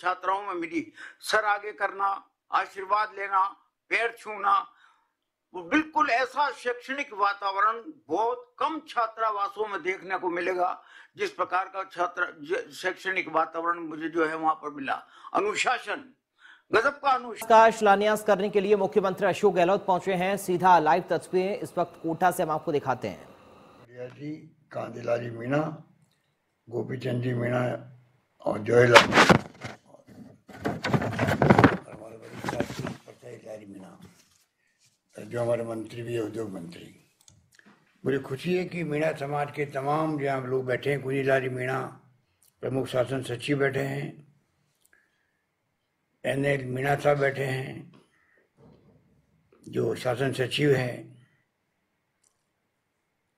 छात्राओं में मिली। सर आगे करना, आशीर्वाद लेना, पैर छूना, बिल्कुल ऐसा शैक्षणिक वातावरण बहुत कम छात्रावासों में देखने को मिलेगा जिस प्रकार का शैक्षणिक वातावरण मुझे जो है वहां पर मिला। अनुशासन, गजब का अनुशासन। का शिलान्यास करने के लिए मुख्यमंत्री अशोक गहलोत पहुंचे हैं। सीधा लाइव तस्वीरें इस वक्त कोटा से हम आपको दिखाते हैं। जी, कांतिलाल जी मीणा, गोपीचंद जी मीणा और जोयलाल हमारे बड़े साथी परसाई मीणा, जो हमारे मंत्री भी है, उद्योग मंत्री। मुझे खुशी है कि मीणा समाज के तमाम जहाँ लोग बैठे हैं, कुंजीलाल जी मीणा प्रमुख शासन सचिव बैठे हैं, NL मीणा साहब बैठे हैं जो शासन सचिव हैं,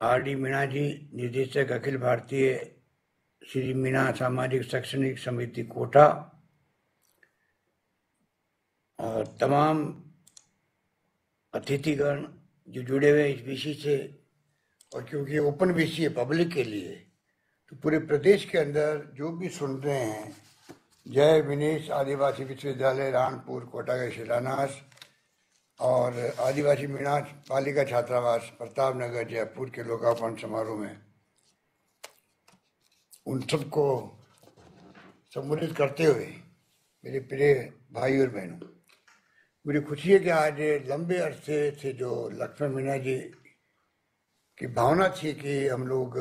R.D. मीणा जी निदेशक अखिल भारतीय श्री मीणा सामाजिक शैक्षणिक समिति कोटा, और तमाम अतिथिगण जो जुड़े हुए इस विषय से। और क्योंकि ओपन विषय है पब्लिक के लिए, तो पूरे प्रदेश के अंदर जो भी सुन रहे हैं, जय विनेश आदिवासी विश्वविद्यालय रानपुर कोटा का शिलान्यास और आदिवासी मीणा बालिका छात्रावास प्रताप नगर जयपुर के लोकार्पण समारोह में उन सबको संबोधित करते हुए मेरे प्रिय भाई और बहनों, मुझे खुशी है कि आज लंबे अरसे से जो लक्ष्मण मीणा जी की भावना थी कि हम लोग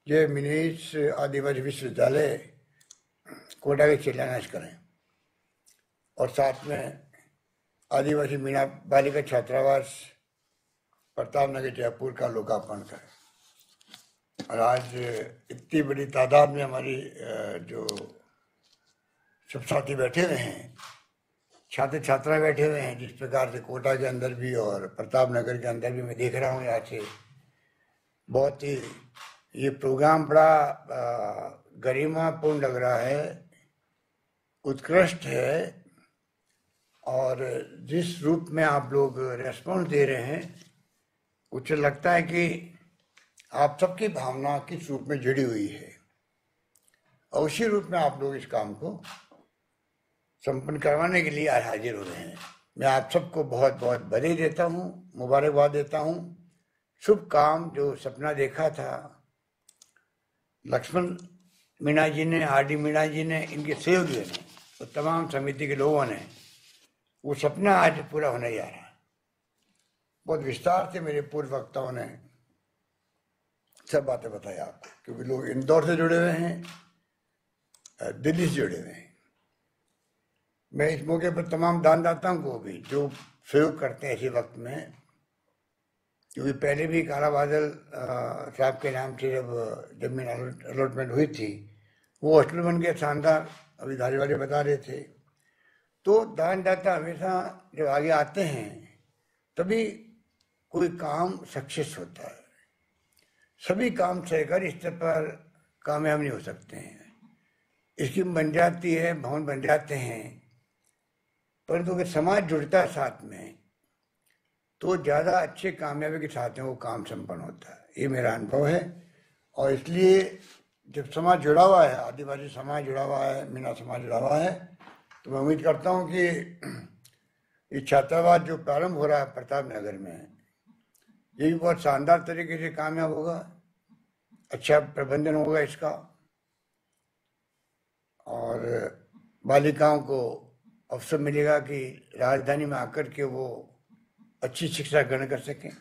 जय विनेश आदिवासी विश्वविद्यालय कोटा के शिलान्यास करें और साथ में आदिवासी मीणा बालिका छात्रावास प्रताप नगर जयपुर का लोकार्पण करें। और आज इतनी बड़ी तादाद में हमारी जो सब साथी बैठे हुए हैं, छात्र छात्राएं बैठे हुए हैं, जिस प्रकार से कोटा के अंदर भी और प्रताप नगर के अंदर भी मैं देख रहा हूँ, आज से बहुत ही ये प्रोग्राम बड़ा गरिमापूर्ण लग रहा है, उत्कृष्ट है। और जिस रूप में आप लोग रेस्पॉन्स दे रहे हैं, मुझे लगता है कि आप सबकी भावना किस रूप में जुड़ी हुई है और उसी रूप में आप लोग इस काम को संपन्न करवाने के लिए हाजिर हो रहे हैं। मैं आप सबको बहुत बहुत बधाई देता हूँ, मुबारकबाद देता हूँ। शुभ काम जो सपना देखा था लक्ष्मण मीणा जी ने, R.D. मीणा जी ने, इनके सहयोगियों ने, तो तमाम समिति के लोगों ने, वो सपना आज पूरा होने जा रहा है। बहुत विस्तार से मेरे पूर्व वक्ताओं ने सब बातें बताई आपको, क्योंकि लोग इंदौर से जुड़े हुए हैं, दिल्ली से जुड़े हुए हैं। मैं इस मौके पर तमाम दानदाताओं को भी जो सहयोग करते हैं इसी वक्त में, क्योंकि पहले भी काला बादल साहब के नाम से जब जमीन अलॉटमेंट हुई थी, वो हॉस्टल बन के शानदार, अभी धारीवाल बता रहे थे। तो दानदाता हमेशा जब आगे आते हैं तभी कोई काम सक्सेस होता है। सभी काम सरकारी स्तर पर कामयाब नहीं हो सकते हैं। स्कीम बन जाती है, भवन बन जाते हैं, परंतु अगर समाज जुड़ता है साथ में तो ज़्यादा अच्छे कामयाबी के साथ में वो काम संपन्न होता है। ये मेरा अनुभव है। और इसलिए जब समाज जुड़ा हुआ है, आदिवासी समाज जुड़ा हुआ है, मीणा समाज जुड़ा हुआ है, तो मैं उम्मीद करता हूँ कि ये छात्रावास जो प्रारंभ हो रहा है प्रताप नगर में, ये भी बहुत शानदार तरीके से कामयाब होगा। अच्छा प्रबंधन होगा इसका, और बालिकाओं को अवसर मिलेगा कि राजधानी में आकर के वो अच्छी शिक्षा ग्रहण कर सकें।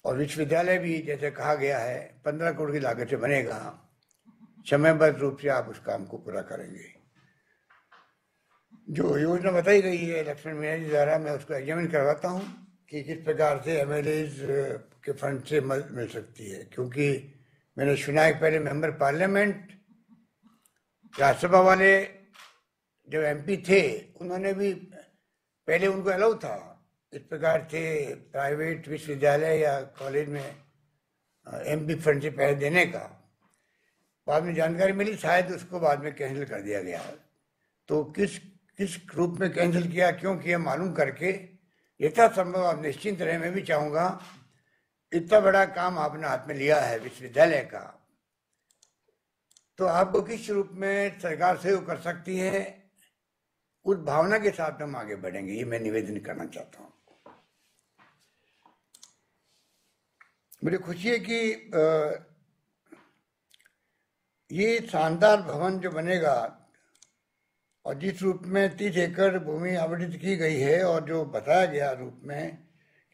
और विश्वविद्यालय भी जैसे कहा गया है 15 करोड़ की लागत से बनेगा, समयबद्ध रूप से आप उस काम को पूरा करेंगे। जो योजना बताई गई है लक्ष्मण मीणा जी द्वारा, मैं उसको एग्जामिन करवाता हूँ कि किस प्रकार से MLAs के फंड से मदद मिल सकती है। क्योंकि मैंने सुना है पहले मेंबर पार्लियामेंट, राज्यसभा वाले जो MP थे, उन्होंने भी पहले उनको अलाउ था इस प्रकार से प्राइवेट विश्वविद्यालय या कॉलेज में MP फंड से पैसे देने का। बाद में जानकारी मिली शायद उसको बाद में कैंसिल कर दिया गया। तो किस रूप में कैंसिल किया, क्यों किया, मालूम करके यथासंभव आप निश्चिंत रहे। मैं भी चाहूँगा, इतना बड़ा काम आपने हाथ में लिया है विश्वविद्यालय का, तो आपको किस रूप में सरकार सहयोग कर सकती है, उस भावना के साथ हम आगे बढ़ेंगे। ये मैं निवेदन करना चाहता हूँ। मुझे खुशी है कि ये शानदार भवन जो बनेगा और जिस रूप में 30 एकड़ भूमि आवंटित की गई है और जो बताया गया रूप में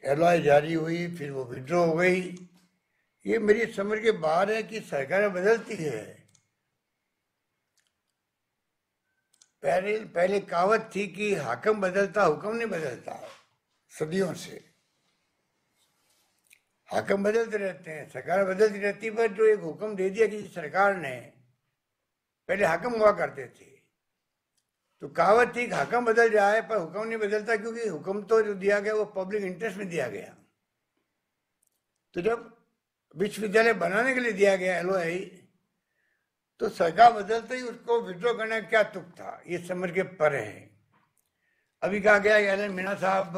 LOI जारी हुई, फिर वो विड्रॉ हो गई, ये मेरी समझ के बाहर है कि सरकार बदलती है। पहले कहावत थी कि हाकिम बदलता, हुक्म नहीं बदलता। सदियों से हाकिम बदलते रहते हैं, सरकार बदलती रहती है, पर जो एक हुक्म दे दिया किसी सरकार ने, पहले हाकिम हुआ करते थे, तो कहावत थी कि हाकिम बदल जाए पर हुक्म नहीं बदलता, क्योंकि हुक्म तो जो दिया गया वो पब्लिक इंटरेस्ट में दिया गया। तो जब विश्वविद्यालय बनाने के लिए दिया गया LOI, तो सरकार बदलते ही उसको विड्रॉ करने का क्या तुक था, ये समझ के परे है। अभी कहा गया एलन मीणा साहब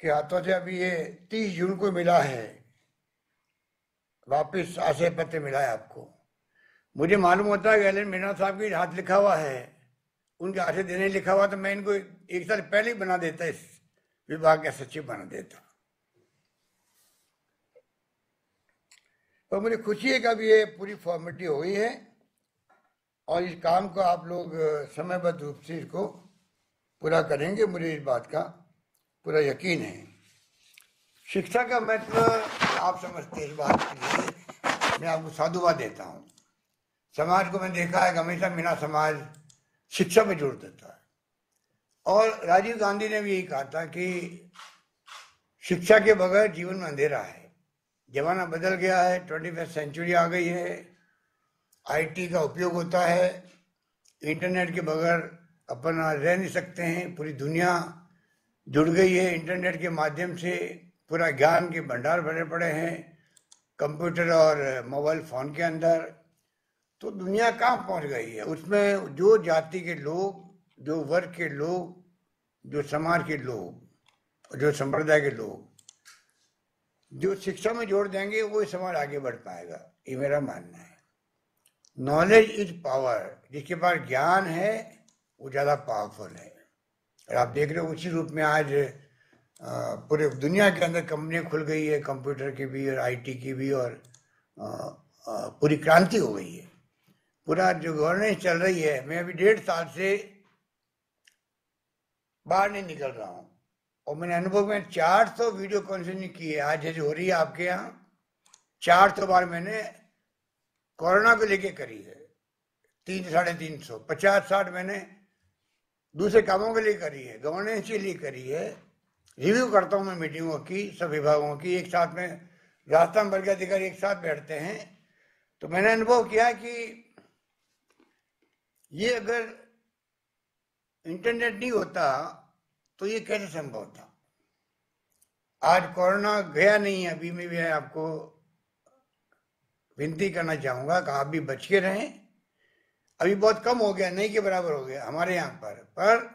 के हाथों से अभी ये 30 जून को मिला है, वापिस आशय पत्र मिला है आपको। मुझे मालूम होता है कि एलन मीणा साहब के हाथ लिखा हुआ है, उनके हाथ से देने लिखा हुआ, तो मैं इनको 1 साल पहले ही बना देता, इस विभाग का सचिव बना देता। तो मुझे खुशी है कि अभी ये पूरी फॉर्मेलिटी हो गई है और इस काम को आप लोग समयबद्ध रूप से इसको पूरा करेंगे, मुझे इस बात का पूरा यकीन है। शिक्षा का महत्व आप समझते हैं, इस बात के लिए मैं आपको साधुवाद देता हूँ। समाज को मैंने देखा है कि हमेशा मीणा समाज शिक्षा में जोड़ देता है, और राजीव गांधी ने भी यही कहा था कि शिक्षा के बगैर जीवन में अंधेरा है। जमाना बदल गया है, 21वीं सेंचुरी आ गई है, IT का उपयोग होता है, इंटरनेट के बगैर अपन रह नहीं सकते हैं। पूरी दुनिया जुड़ गई है इंटरनेट के माध्यम से, पूरा ज्ञान के भंडार भरे पड़े हैं कंप्यूटर और मोबाइल फ़ोन के अंदर। तो दुनिया कहाँ पहुँच गई है, उसमें जो जाति के लोग, जो वर्ग के लोग, जो समाज के लोग, जो संप्रदाय के लोग जो शिक्षा में जोड़ देंगे, वो समाज आगे बढ़ पाएगा, ये मेरा मानना है। नॉलेज इज पावर, जिसके पास ज्ञान है वो ज़्यादा पावरफुल है। और आप देख रहे हो उसी रूप में आज पूरे दुनिया के अंदर कंपनियां खुल गई है, कंप्यूटर की भी और IT की भी, और पूरी क्रांति हो गई है। पूरा जो गवर्नेंस चल रही है, मैं अभी 1.5 साल से बाहर नहीं निकल रहा हूँ, और मैंने अनुभव में 400 वीडियो कॉन्फ्रेंसिंग की है। आज जैसे हो रही है आपके यहाँ, 400 बार मैंने कोरोना को लेके करी है, 300-350, 50-60 मैंने दूसरे कामों के लिए करी है, गवर्नेंस के लिए करी है। रिव्यू करता हूँ मैं मीटिंगों की, सब विभागों की, एक साथ में राजस्थान भर के अधिकारी एक साथ बैठते हैं। तो मैंने अनुभव किया कि ये अगर इंटरनेट नहीं होता तो ये कैसे संभव था। आज कोरोना गया नहीं है, अभी मैं भी आपको विनती करना चाहूंगा कि आप भी बच के रहें। अभी बहुत कम हो गया, नहीं के बराबर हो गया हमारे यहाँ पर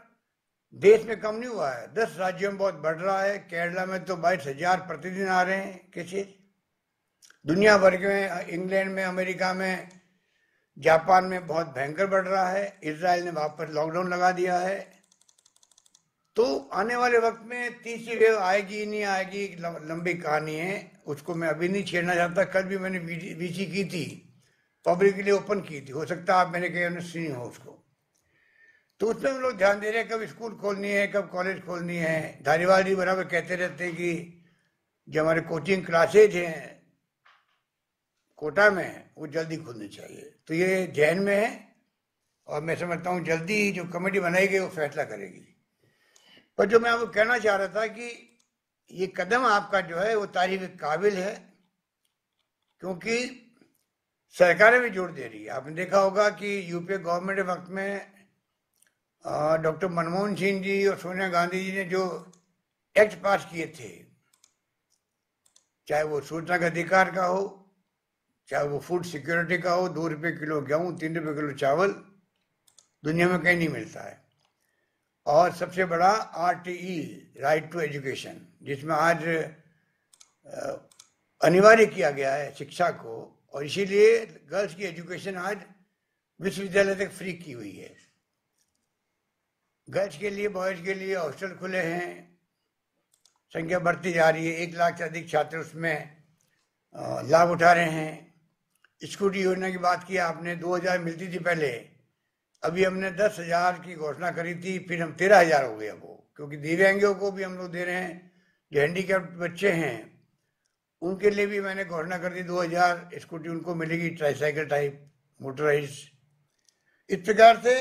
देश में कम नहीं हुआ है। 10 राज्यों में बहुत बढ़ रहा है। केरला में तो 22,000 प्रतिदिन आ रहे हैं केसेस। दुनिया भर में, इंग्लैंड में, अमेरिका में, जापान में बहुत भयंकर बढ़ रहा है। इजराइल ने वापस लॉकडाउन लगा दिया है। तो आने वाले वक्त में तीसरी वेव आएगी नहीं आएगी, लंबी कहानी है, उसको मैं अभी नहीं छेड़ना चाहता। कल भी मैंने वीसी की थी, पब्लिक के लिए ओपन की थी, हो सकता है आप मैंने कहीं सुनी हो उसको। तो उसमें हम लोग ध्यान दे रहे हैं कब स्कूल खोलनी है, कब कॉलेज खोलनी है। धारीवाल जी बराबर कहते रहते हैं कि जो हमारे कोचिंग क्लासेज हैं कोटा में, वो जल्दी खुलनी चाहिए। तो ये जहन में है और मैं समझता हूँ जल्दी जो कमेटी बनाई गई वो फैसला करेगी। पर जो मैं आपको कहना चाह रहा था कि ये कदम आपका जो है वो तारीफ काबिल है, क्योंकि सरकारें भी जोर दे रही है। आपने देखा होगा कि यूपीए गवर्नमेंट के वक्त में डॉक्टर मनमोहन सिंह जी और सोनिया गांधी जी ने जो एक्ट पास किए थे, चाहे वो सूचना का अधिकार का हो, चाहे वो फूड सिक्योरिटी का हो, 2 रुपये किलो गेहूँ, 3 रुपये किलो चावल, दुनिया में कहीं नहीं मिलता है। और सबसे बड़ा RTE, राइट टू एजुकेशन, जिसमें आज अनिवार्य किया गया है शिक्षा को, और इसीलिए गर्ल्स की एजुकेशन आज विश्वविद्यालय तक फ्री की हुई है। गर्ल्स के लिए, बॉयज के लिए हॉस्टल खुले हैं, संख्या बढ़ती जा रही है। 1 लाख से अधिक छात्र उसमें लाभ उठा रहे हैं। स्कूटी योजना की बात की आपने, 2,000 मिलती थी पहले, अभी हमने 10,000 की घोषणा करी थी, फिर हम 13,000 हो गए अब वो, क्योंकि दिव्यांगों को भी हम लोग दे रहे हैं। जो हैंडीकैप्ड बच्चे हैं उनके लिए भी मैंने घोषणा कर दी, 2,000 स्कूटी उनको मिलेगी, ट्राईसाइकिल टाइप, मोटराइज। इस प्रकार से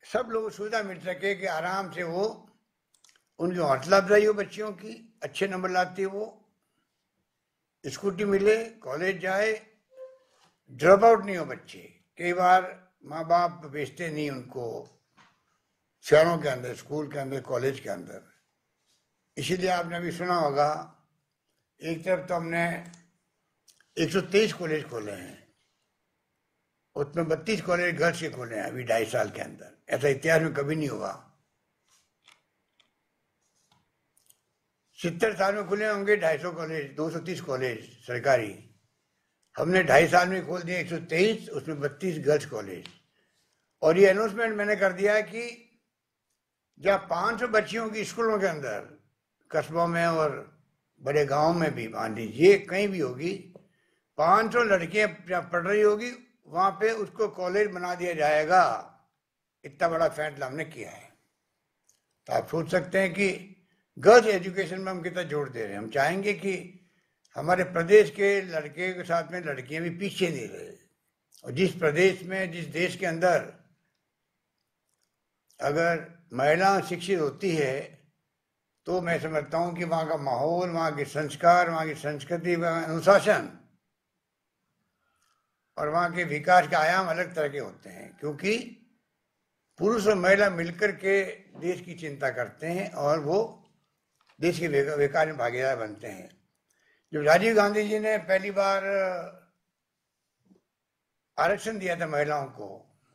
सब लोग सुविधा मिल सके कि आराम से वो, उनकी हौसला अफजाई हो, बच्चियों की अच्छे नंबर लाती वो, स्कूटी मिले, कॉलेज जाए, ड्रॉप आउट नहीं हो बच्चे। कई बार माँ बाप भेजते नहीं उनको शहरों के अंदर, स्कूल के अंदर, कॉलेज के अंदर। इसीलिए आपने अभी सुना होगा, एक तरफ तो हमने 123 कॉलेज खोले हैं, उसमें 32 कॉलेज गर्ल्स के खोले हैं अभी 2.5 साल के अंदर। ऐसा इतिहास में कभी नहीं हुआ। 70 साल में खुले होंगे 250 कॉलेज, 230 कॉलेज सरकारी। हमने 2.5 साल में खोल दिए 123, उसमें 32 गर्ल्स कॉलेज। और ये अनाउंसमेंट मैंने कर दिया है कि जहाँ 500 बच्चियों की स्कूलों के अंदर, कस्बों में और बड़े गांव में भी, मान लीजिए कहीं भी होगी, 500 लड़कियां पढ़ रही होगी, वहां पे उसको कॉलेज बना दिया जाएगा। इतना बड़ा फैसला हमने किया है। तो आप सोच सकते हैं कि गर्ल्स एजुकेशन में हम कितना जोर दे रहे हैं। हम चाहेंगे कि हमारे प्रदेश के लड़के के साथ में लड़कियां भी पीछे नहीं रहे। और जिस प्रदेश में, जिस देश के अंदर अगर महिला शिक्षित होती है, तो मैं समझता हूं कि वहां का माहौल, वहां के संस्कार, वहां की संस्कृति, वहां का अनुशासन और वहां के विकास के आयाम अलग तरह के होते हैं। क्योंकि पुरुष और महिला मिलकर के देश की चिंता करते हैं और वो देश के विकास में भागीदार बनते हैं। जब राजीव गांधी जी ने पहली बार आरक्षण दिया था महिलाओं को,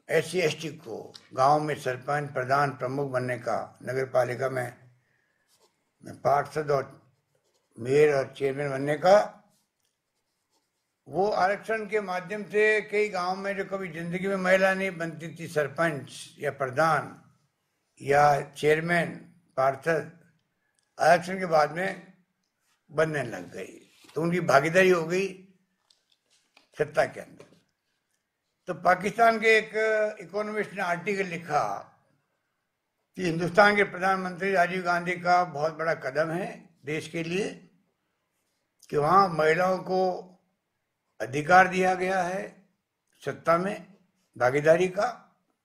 SC ST को, गांव में सरपंच, प्रधान, प्रमुख बनने का, नगर पालिका में पार्षद और मेयर और चेयरमैन बनने का, वो आरक्षण के माध्यम से कई गांव में जो कभी जिंदगी में महिला नहीं बनती थी, सरपंच या प्रधान या चेयरमैन, पार्षद, आरक्षण के बाद में बनने लग गई। तो उनकी भागीदारी हो गई सत्ता के अंदर। तो पाकिस्तान के एक इकोनॉमिस्ट ने आर्टिकल लिखा कि हिंदुस्तान के प्रधानमंत्री राजीव गांधी का बहुत बड़ा कदम है देश के लिए कि वहाँ महिलाओं को अधिकार दिया गया है सत्ता में भागीदारी का,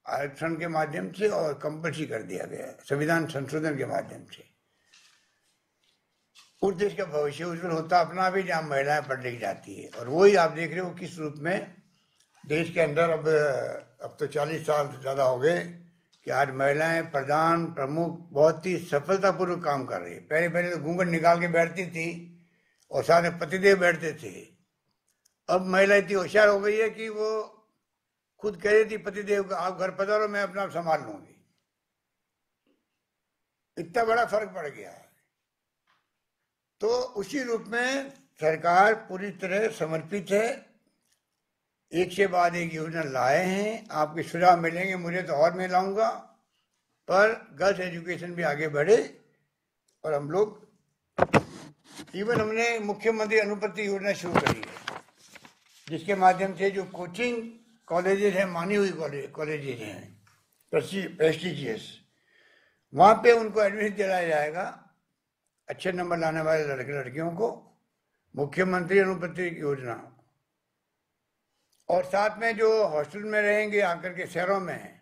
आरक्षण के माध्यम से, और कंपल्सरी कर दिया गया है संविधान संशोधन के माध्यम से। उस देश का भविष्य उज्जवल होता अपना भी जहाँ महिलाएं पढ़ लिख जाती है। और वही आप देख रहे हो किस रूप में देश के अंदर अब तो 40 साल से ज़्यादा हो गए कि आज महिलाएं प्रधान प्रमुख बहुत ही सफलतापूर्वक काम कर रही है। पहले पहले तो घूंघट निकाल के बैठती थी और साथ में पतिदेव बैठते थे। अब महिला इतनी होशियार हो गई है कि वो खुद कह रही थी पतिदेव को, आप घर पधारो, मैं अपना संभाल लूंगी। इतना बड़ा फर्क पड़ गया है। तो उसी रूप में सरकार पूरी तरह समर्पित है, एक से बाद एक योजना लाए हैं। आपके सुझाव मिलेंगे मुझे तो और मैं लाऊंगा, पर गर्ल्स एजुकेशन भी आगे बढ़े। और हम लोग इवन हमने मुख्यमंत्री अनुपति योजना शुरू करी है, जिसके माध्यम से जो कोचिंग कॉलेजेस हैं, मानी हुई कॉलेजेस हैं प्रेस्टिजियस, वहाँ पे उनको एडमिशन दिलाया जाएगा अच्छे नंबर लाने वाले लड़के लड़कियों को, मुख्यमंत्री अनुपति योजना। और साथ में जो हॉस्टल में रहेंगे आकर के शहरों में,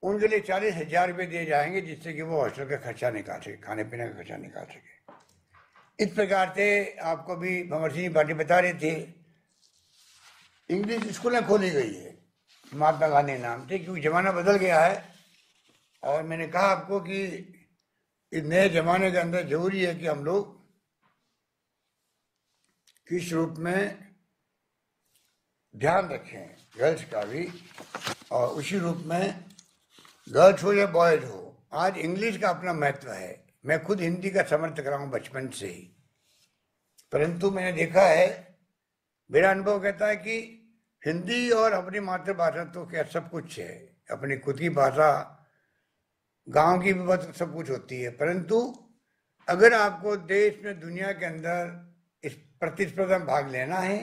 उनके लिए 40,000 रुपये दिए जाएंगे, जिससे कि वो हॉस्टल का खर्चा निकाल सके, खाने पीने का खर्चा निकाल सके। इस प्रकार से आपको भी भंवर सिंह पाटिल बता रहे थे, इंग्लिश स्कूलें खोली गई है महात्मा गांधी नाम से, क्योंकि ज़माना बदल गया है। और मैंने कहा आपको कि इस नए ज़माने के अंदर जरूरी है कि हम लोग किस रूप में ध्यान रखें गर्ल्स का भी, और उसी रूप में गर्ल्स हो या बॉयज हो, आज इंग्लिश का अपना महत्व है। मैं खुद हिंदी का समर्थक रहा हूँ बचपन से ही, परंतु मैंने देखा है, मेरा अनुभव कहता है कि हिंदी और अपनी मातृभाषा तो क्या सब कुछ है, अपनी खुद की भाषा, गांव की भी बहुत सब कुछ होती है, परंतु अगर आपको देश में दुनिया के अंदर इस प्रतिस्पर्धा में भाग लेना है,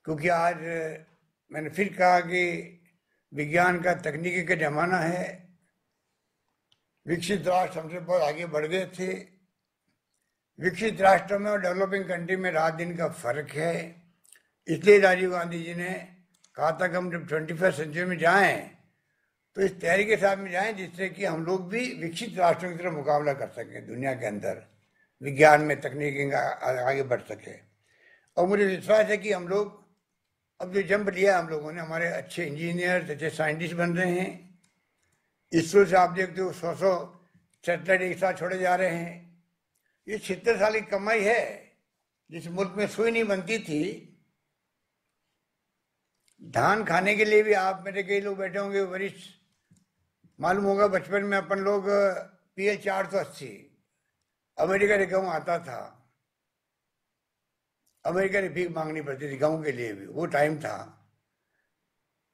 क्योंकि आज मैंने फिर कहा कि विज्ञान का तकनीकी का जमाना है, विकसित राष्ट्र हमसे बहुत आगे बढ़ गए थे। विकसित राष्ट्रों में और डेवलपिंग कंट्री में रात दिन का फर्क है। इसलिए राजीव गांधी जी ने कहा था कि हम जब 21वीं सेंचुरी में जाएं तो इस तैयारी के साथ में जाएं, जिससे कि हम लोग भी विकसित राष्ट्रों की तरफ मुकाबला कर सकें, दुनिया के अंदर विज्ञान में तकनीकी आगे बढ़ सके। और मुझे विश्वास है कि हम लोग अब जो जंप लिया हम लोगों ने, हमारे अच्छे इंजीनियर, अच्छे साइंटिस्ट बन रहे हैं। इसरो से आप देखते हो 100 सैटेलाइट एक साथ छोड़े जा रहे हैं। ये 76 साल की कमाई है। जिस मुल्क में सुई नहीं बनती थी, धान खाने के लिए भी, आप मेरे कई लोग बैठे होंगे वरिष्ठ, मालूम होगा बचपन में अपन लोग PL 480 अमेरिका से गेहूँ आता था, अमेरिका से भीख मांगनी पड़ती थी गेहूँ के लिए भी, वो टाइम था।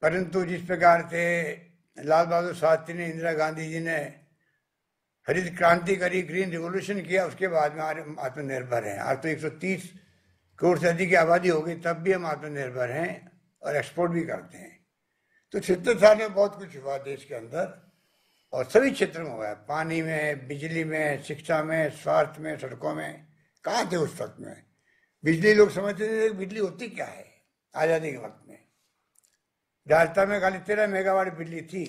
परंतु जिस प्रकार से लाल बहादुर शास्त्री ने, इंदिरा गांधी जी ने हरित क्रांति करी, ग्रीन रिवोल्यूशन किया, उसके बाद में आज आत्मनिर्भर हैं। आज तो 130 करोड़ से अधिक की आबादी हो गई, तब भी हम आत्मनिर्भर हैं और एक्सपोर्ट भी करते हैं। तो 76 साल में बहुत कुछ हुआ देश के अंदर, और सभी क्षेत्र में हुआ है, पानी में, बिजली में, शिक्षा में, स्वास्थ्य में, सड़कों में। कहाँ थे उस वक्त में? बिजली लोग समझते थे कि बिजली होती क्या है आज़ादी के वक्त में। राजस्थान में खाली 13 मेगावाट बिजली थी,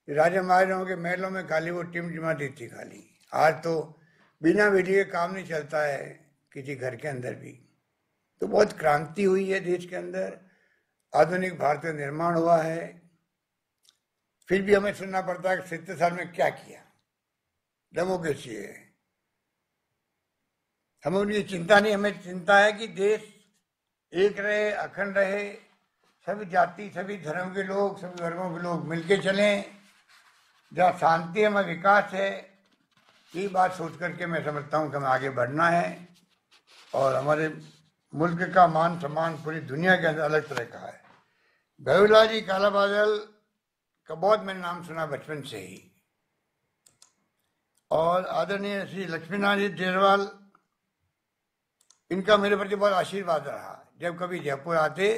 राजा महाराजाओं के महलों में खाली वो टिमटिमाती थी खाली। आज तो बिना बिजली के काम नहीं चलता है किसी घर के अंदर भी। तो बहुत क्रांति हुई है देश के अंदर, आधुनिक भारत का निर्माण हुआ है। फिर भी हमें सुनना पड़ता है कि 70 साल में क्या किया। डेमोक्रेसी है, हमें उनकी चिंता नहीं, हमें चिंता है कि देश एक रहे, अखंड रहे, सभी जाति, सभी धर्म के लोग, सभी वर्गों के लोग मिलके चलें, जहाँ शांति है, वहाँ विकास है। ये बात सोच करके मैं समझता हूँ कि हमें आगे बढ़ना है, और हमारे मुल्क का मान सम्मान पूरी दुनिया के अंदर अलग तरह का है। भैरवलाल जी काला बादल का बहुत मैंने नाम सुना बचपन से ही, और आदरणीय श्री लक्ष्मीनारायण जी जेरवाल, इनका मेरे प्रति बहुत आशीर्वाद रहा। जब कभी जयपुर आते,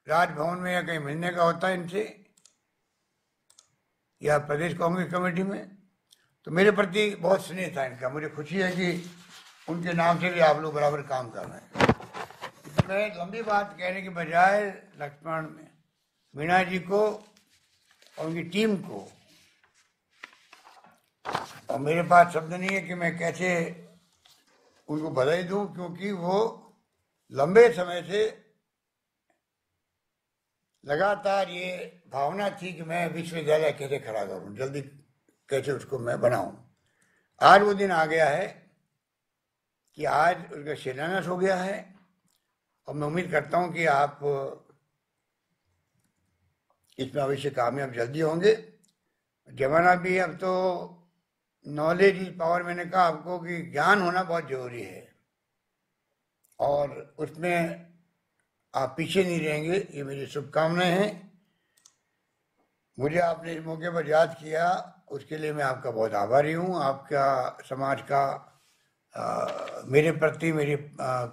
राजभवन में या कहीं मिलने का होता इनसे, या प्रदेश कांग्रेस कमेटी में, तो मेरे प्रति बहुत स्नेह था इनका। मुझे खुशी है कि उनके नाम से भी आप लोग बराबर काम कर रहे हैं। तो मैं लंबी बात कहने के बजाय लक्ष्मण मीणा जी को और उनकी टीम को, और मेरे पास शब्द नहीं है कि मैं कैसे उनको बधाई दूं, क्योंकि वो लंबे समय से लगातार ये भावना थी कि मैं विश्वविद्यालय कैसे खड़ा करूं, जल्दी कैसे उसको मैं बनाऊं। आज वो दिन आ गया है कि आज उसका शिलान्यास हो गया है, और मैं उम्मीद करता हूं कि आप इसमें अवश्य कामयाब जल्दी होंगे। जमाना भी अब तो नॉलेज इज पावर, मैंने कहा आपको कि ज्ञान होना बहुत जरूरी है, और उसमें आप पीछे नहीं रहेंगे, ये मेरी शुभकामनाएं हैं। मुझे आपने इस मौके पर याद किया, उसके लिए मैं आपका बहुत आभारी हूँ। आपका समाज का मेरे प्रति, मेरी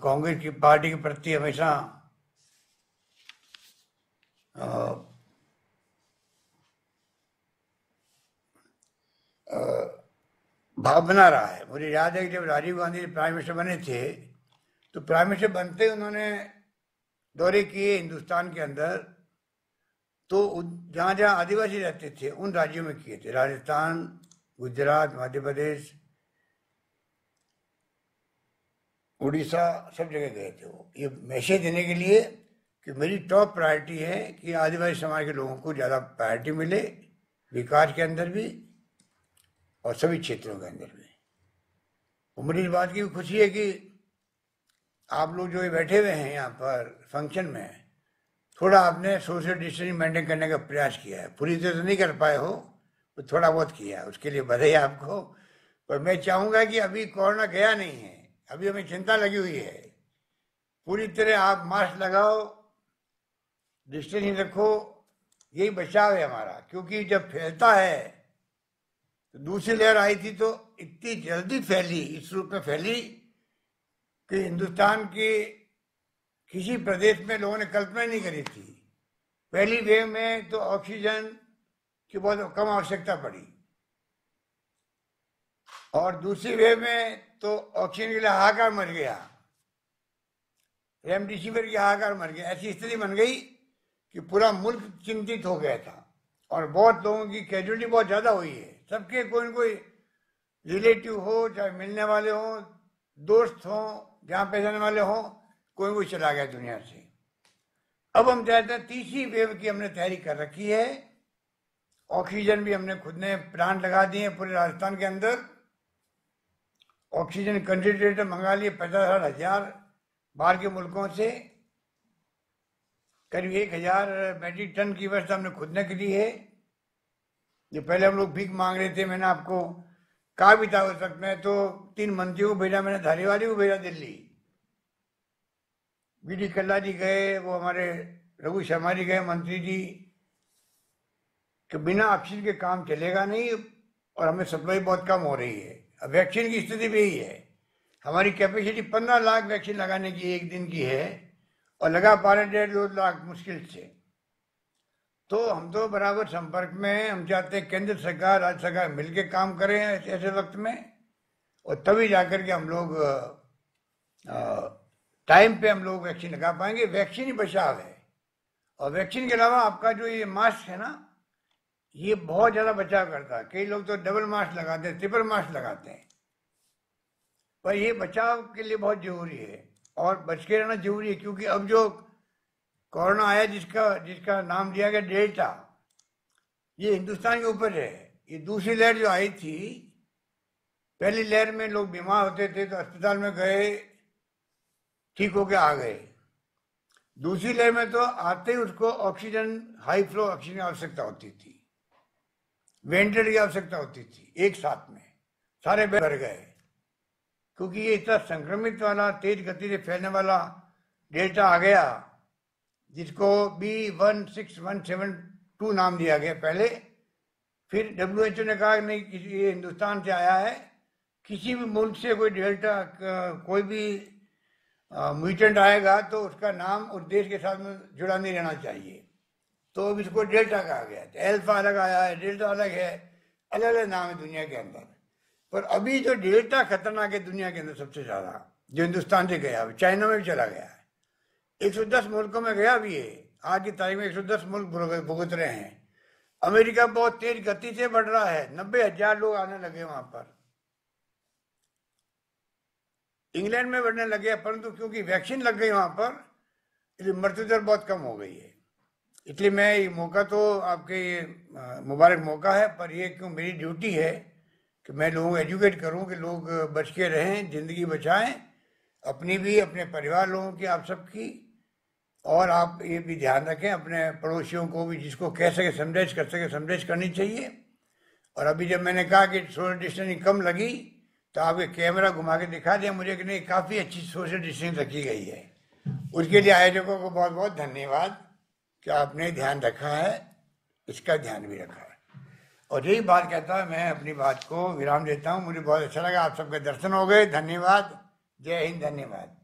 कांग्रेस की पार्टी के प्रति हमेशा भाव बना रहा है। मुझे याद है कि जब राजीव गांधी प्राइम मिनिस्टर बने थे, तो प्राइम मिनिस्टर बनते उन्होंने दौरे किए हिंदुस्तान के अंदर, तो जहाँ जहाँ आदिवासी रहते थे उन राज्यों में किए थे, राजस्थान, गुजरात, मध्य प्रदेश, उड़ीसा, सब जगह गए थे वो, ये मैसेज देने के लिए कि मेरी टॉप प्रायोरिटी है कि आदिवासी समाज के लोगों को ज़्यादा प्रायोरिटी मिले, विकास के अंदर भी और सभी क्षेत्रों के अंदर भी। और मुझे इस बात की खुशी है कि आप लोग जो बैठे हुए हैं यहाँ पर फंक्शन में, थोड़ा आपने सोशल डिस्टेंसिंग मेंटेन करने का प्रयास किया है। पूरी तरह से नहीं कर पाए हो, तो थोड़ा बहुत किया है, उसके लिए बधाई आपको। पर मैं चाहूँगा कि अभी कोरोना गया नहीं है, अभी हमें चिंता लगी हुई है। पूरी तरह आप मास्क लगाओ, डिस्टेंसिंग रखो, यही बचाव है हमारा। क्योंकि जब फैलता है, तो दूसरी लहर आई थी तो इतनी जल्दी फैली, इस रूप में फैली कि हिंदुस्तान के किसी प्रदेश में लोगों ने कल्पना नहीं करी थी। पहली वेव में तो ऑक्सीजन की बहुत कम आवश्यकता पड़ी, और दूसरी वेव में तो ऑक्सीजन के लिए हाहाकार मच गया, रेमडेसिविर की हाहाकार मर गया। ऐसी स्थिति बन गई कि पूरा मुल्क चिंतित हो गया था, और बहुत लोगों की कैजुअलिटी बहुत ज्यादा हुई है। सबके कोई न कोई रिलेटिव हो, चाहे मिलने वाले हो, दोस्त हो, जहाँ पहचाने वाले हो, कोई कोई चला गया दुनिया से। अब हम चाहते हैं तीसरी वेव की हमने तैयारी कर रखी है। ऑक्सीजन भी हमने खुद ने प्लांट लगा दिए पूरे राजस्थान के अंदर। ऑक्सीजन कंसंट्रेटर मंगा लिए 50,000 बाहर के मुल्कों से। करीब 1,000 मेट्रिक टन की व्यवस्था हमने खुद ने की है। जो पहले हम लोग भीख मांग रहे थे, मैंने आपको कहा भी था उस वक्त में, तो 3 मंत्रियों को भेजा मैंने, धारीवाली को भेजा दिल्ली, बीडी कल्ला जी गए, वो हमारे रघु शर्मा जी गए, मंत्री जी, कि बिना ऑक्सीजन के काम चलेगा नहीं, और हमें सप्लाई बहुत कम हो रही है। अब वैक्सीन की स्थिति भी यही है। हमारी कैपेसिटी 15 लाख वैक्सीन लगाने की एक दिन की है, और लगा पा रहे 1.5-2 लाख मुश्किल से। तो हम तो बराबर संपर्क में हैं। हम चाहते हैं केंद्र सरकार, राज्य सरकार मिलकर काम करें ऐसे वक्त में, और तभी जाकर के हम लोग टाइम पे हम लोग वैक्सीन लगा पाएंगे। वैक्सीन ही बचाव है, और वैक्सीन के अलावा आपका जो ये मास्क है ना, ये बहुत ज्यादा बचाव करता है। कई लोग तो डबल मास्क लगाते हैं, ट्रिपल मास्क लगाते हैं, पर ये बचाव के लिए बहुत जरूरी है, और बच के रहना जरूरी है। क्योंकि अब जो कोरोना आया, जिसका नाम दिया गया डेल्टा, ये हिंदुस्तान के ऊपर है। ये दूसरी लहर जो आई थी, पहली लहर में लोग बीमार होते थे तो अस्पताल में गए, ठीक होके आ गए। दूसरी लहर में तो आते ही उसको ऑक्सीजन, हाई फ्लो ऑक्सीजन की आवश्यकता होती थी, वेंटिलेटर की आवश्यकता होती थी। एक साथ में सारे बेड भर गए, क्योंकि ये इतना संक्रमित वाला, तेज गति से फैलने वाला डेल्टा आ गया, जिसको B16172 नाम दिया गया पहले। फिर WHO ने कहा नहीं, ये हिंदुस्तान से आया है, किसी भी मुल्क से कोई डेल्टा, कोई भी म्यूटेंट आएगा तो उसका नाम उस देश के साथ में जुड़ा नहीं रहना चाहिए। तो अब इसको डेल्टा कहा गया। अल्फा अलग आया है, डेल्टा अलग है, अलग अलग नाम है दुनिया के अंदर। पर अभी जो डेल्टा खतरनाक है दुनिया के अंदर सबसे ज्यादा, जो हिंदुस्तान से गया, चाइना में भी चला गया है, 110 मुल्कों में गया भी है। आज की तारीख में 110 मुल्क भुगत रहे हैं। अमेरिका बहुत तेज गति से बढ़ रहा है, 90,000 लोग आने लगे वहां पर। इंग्लैंड में बढ़ने लगे, परंतु क्योंकि वैक्सीन लग गई वहां पर, इसलिए मृत्यु दर बहुत कम हो गई है। इसलिए मैं ये मौका तो आपके ये मुबारक मौका है, पर ये क्यों मेरी ड्यूटी है कि मैं लोगों को एजुकेट करूं कि लोग बच के रहें, जिंदगी बचाएं, अपनी भी, अपने परिवार लोगों की, आप सबकी। और आप ये भी ध्यान रखें अपने पड़ोसियों को भी, जिसको कह सके समझाइश कर सके समझाइश करनी चाहिए। और अभी जब मैंने कहा कि सोशल डिस्टेंसिंग कम लगी, तो आपके कैमरा घुमा के दिखा दिया मुझे कि नहीं, काफ़ी अच्छी सोशल डिस्टेंसिंग रखी गई है। उसके लिए आयोजकों को बहुत बहुत धन्यवाद कि आपने ध्यान रखा है, इसका ध्यान भी रखा है। और यही बात कहता है, मैं अपनी बात को विराम देता हूँ। मुझे बहुत अच्छा लगा, आप सबके दर्शन हो गए। धन्यवाद। जय हिंद। धन्यवाद।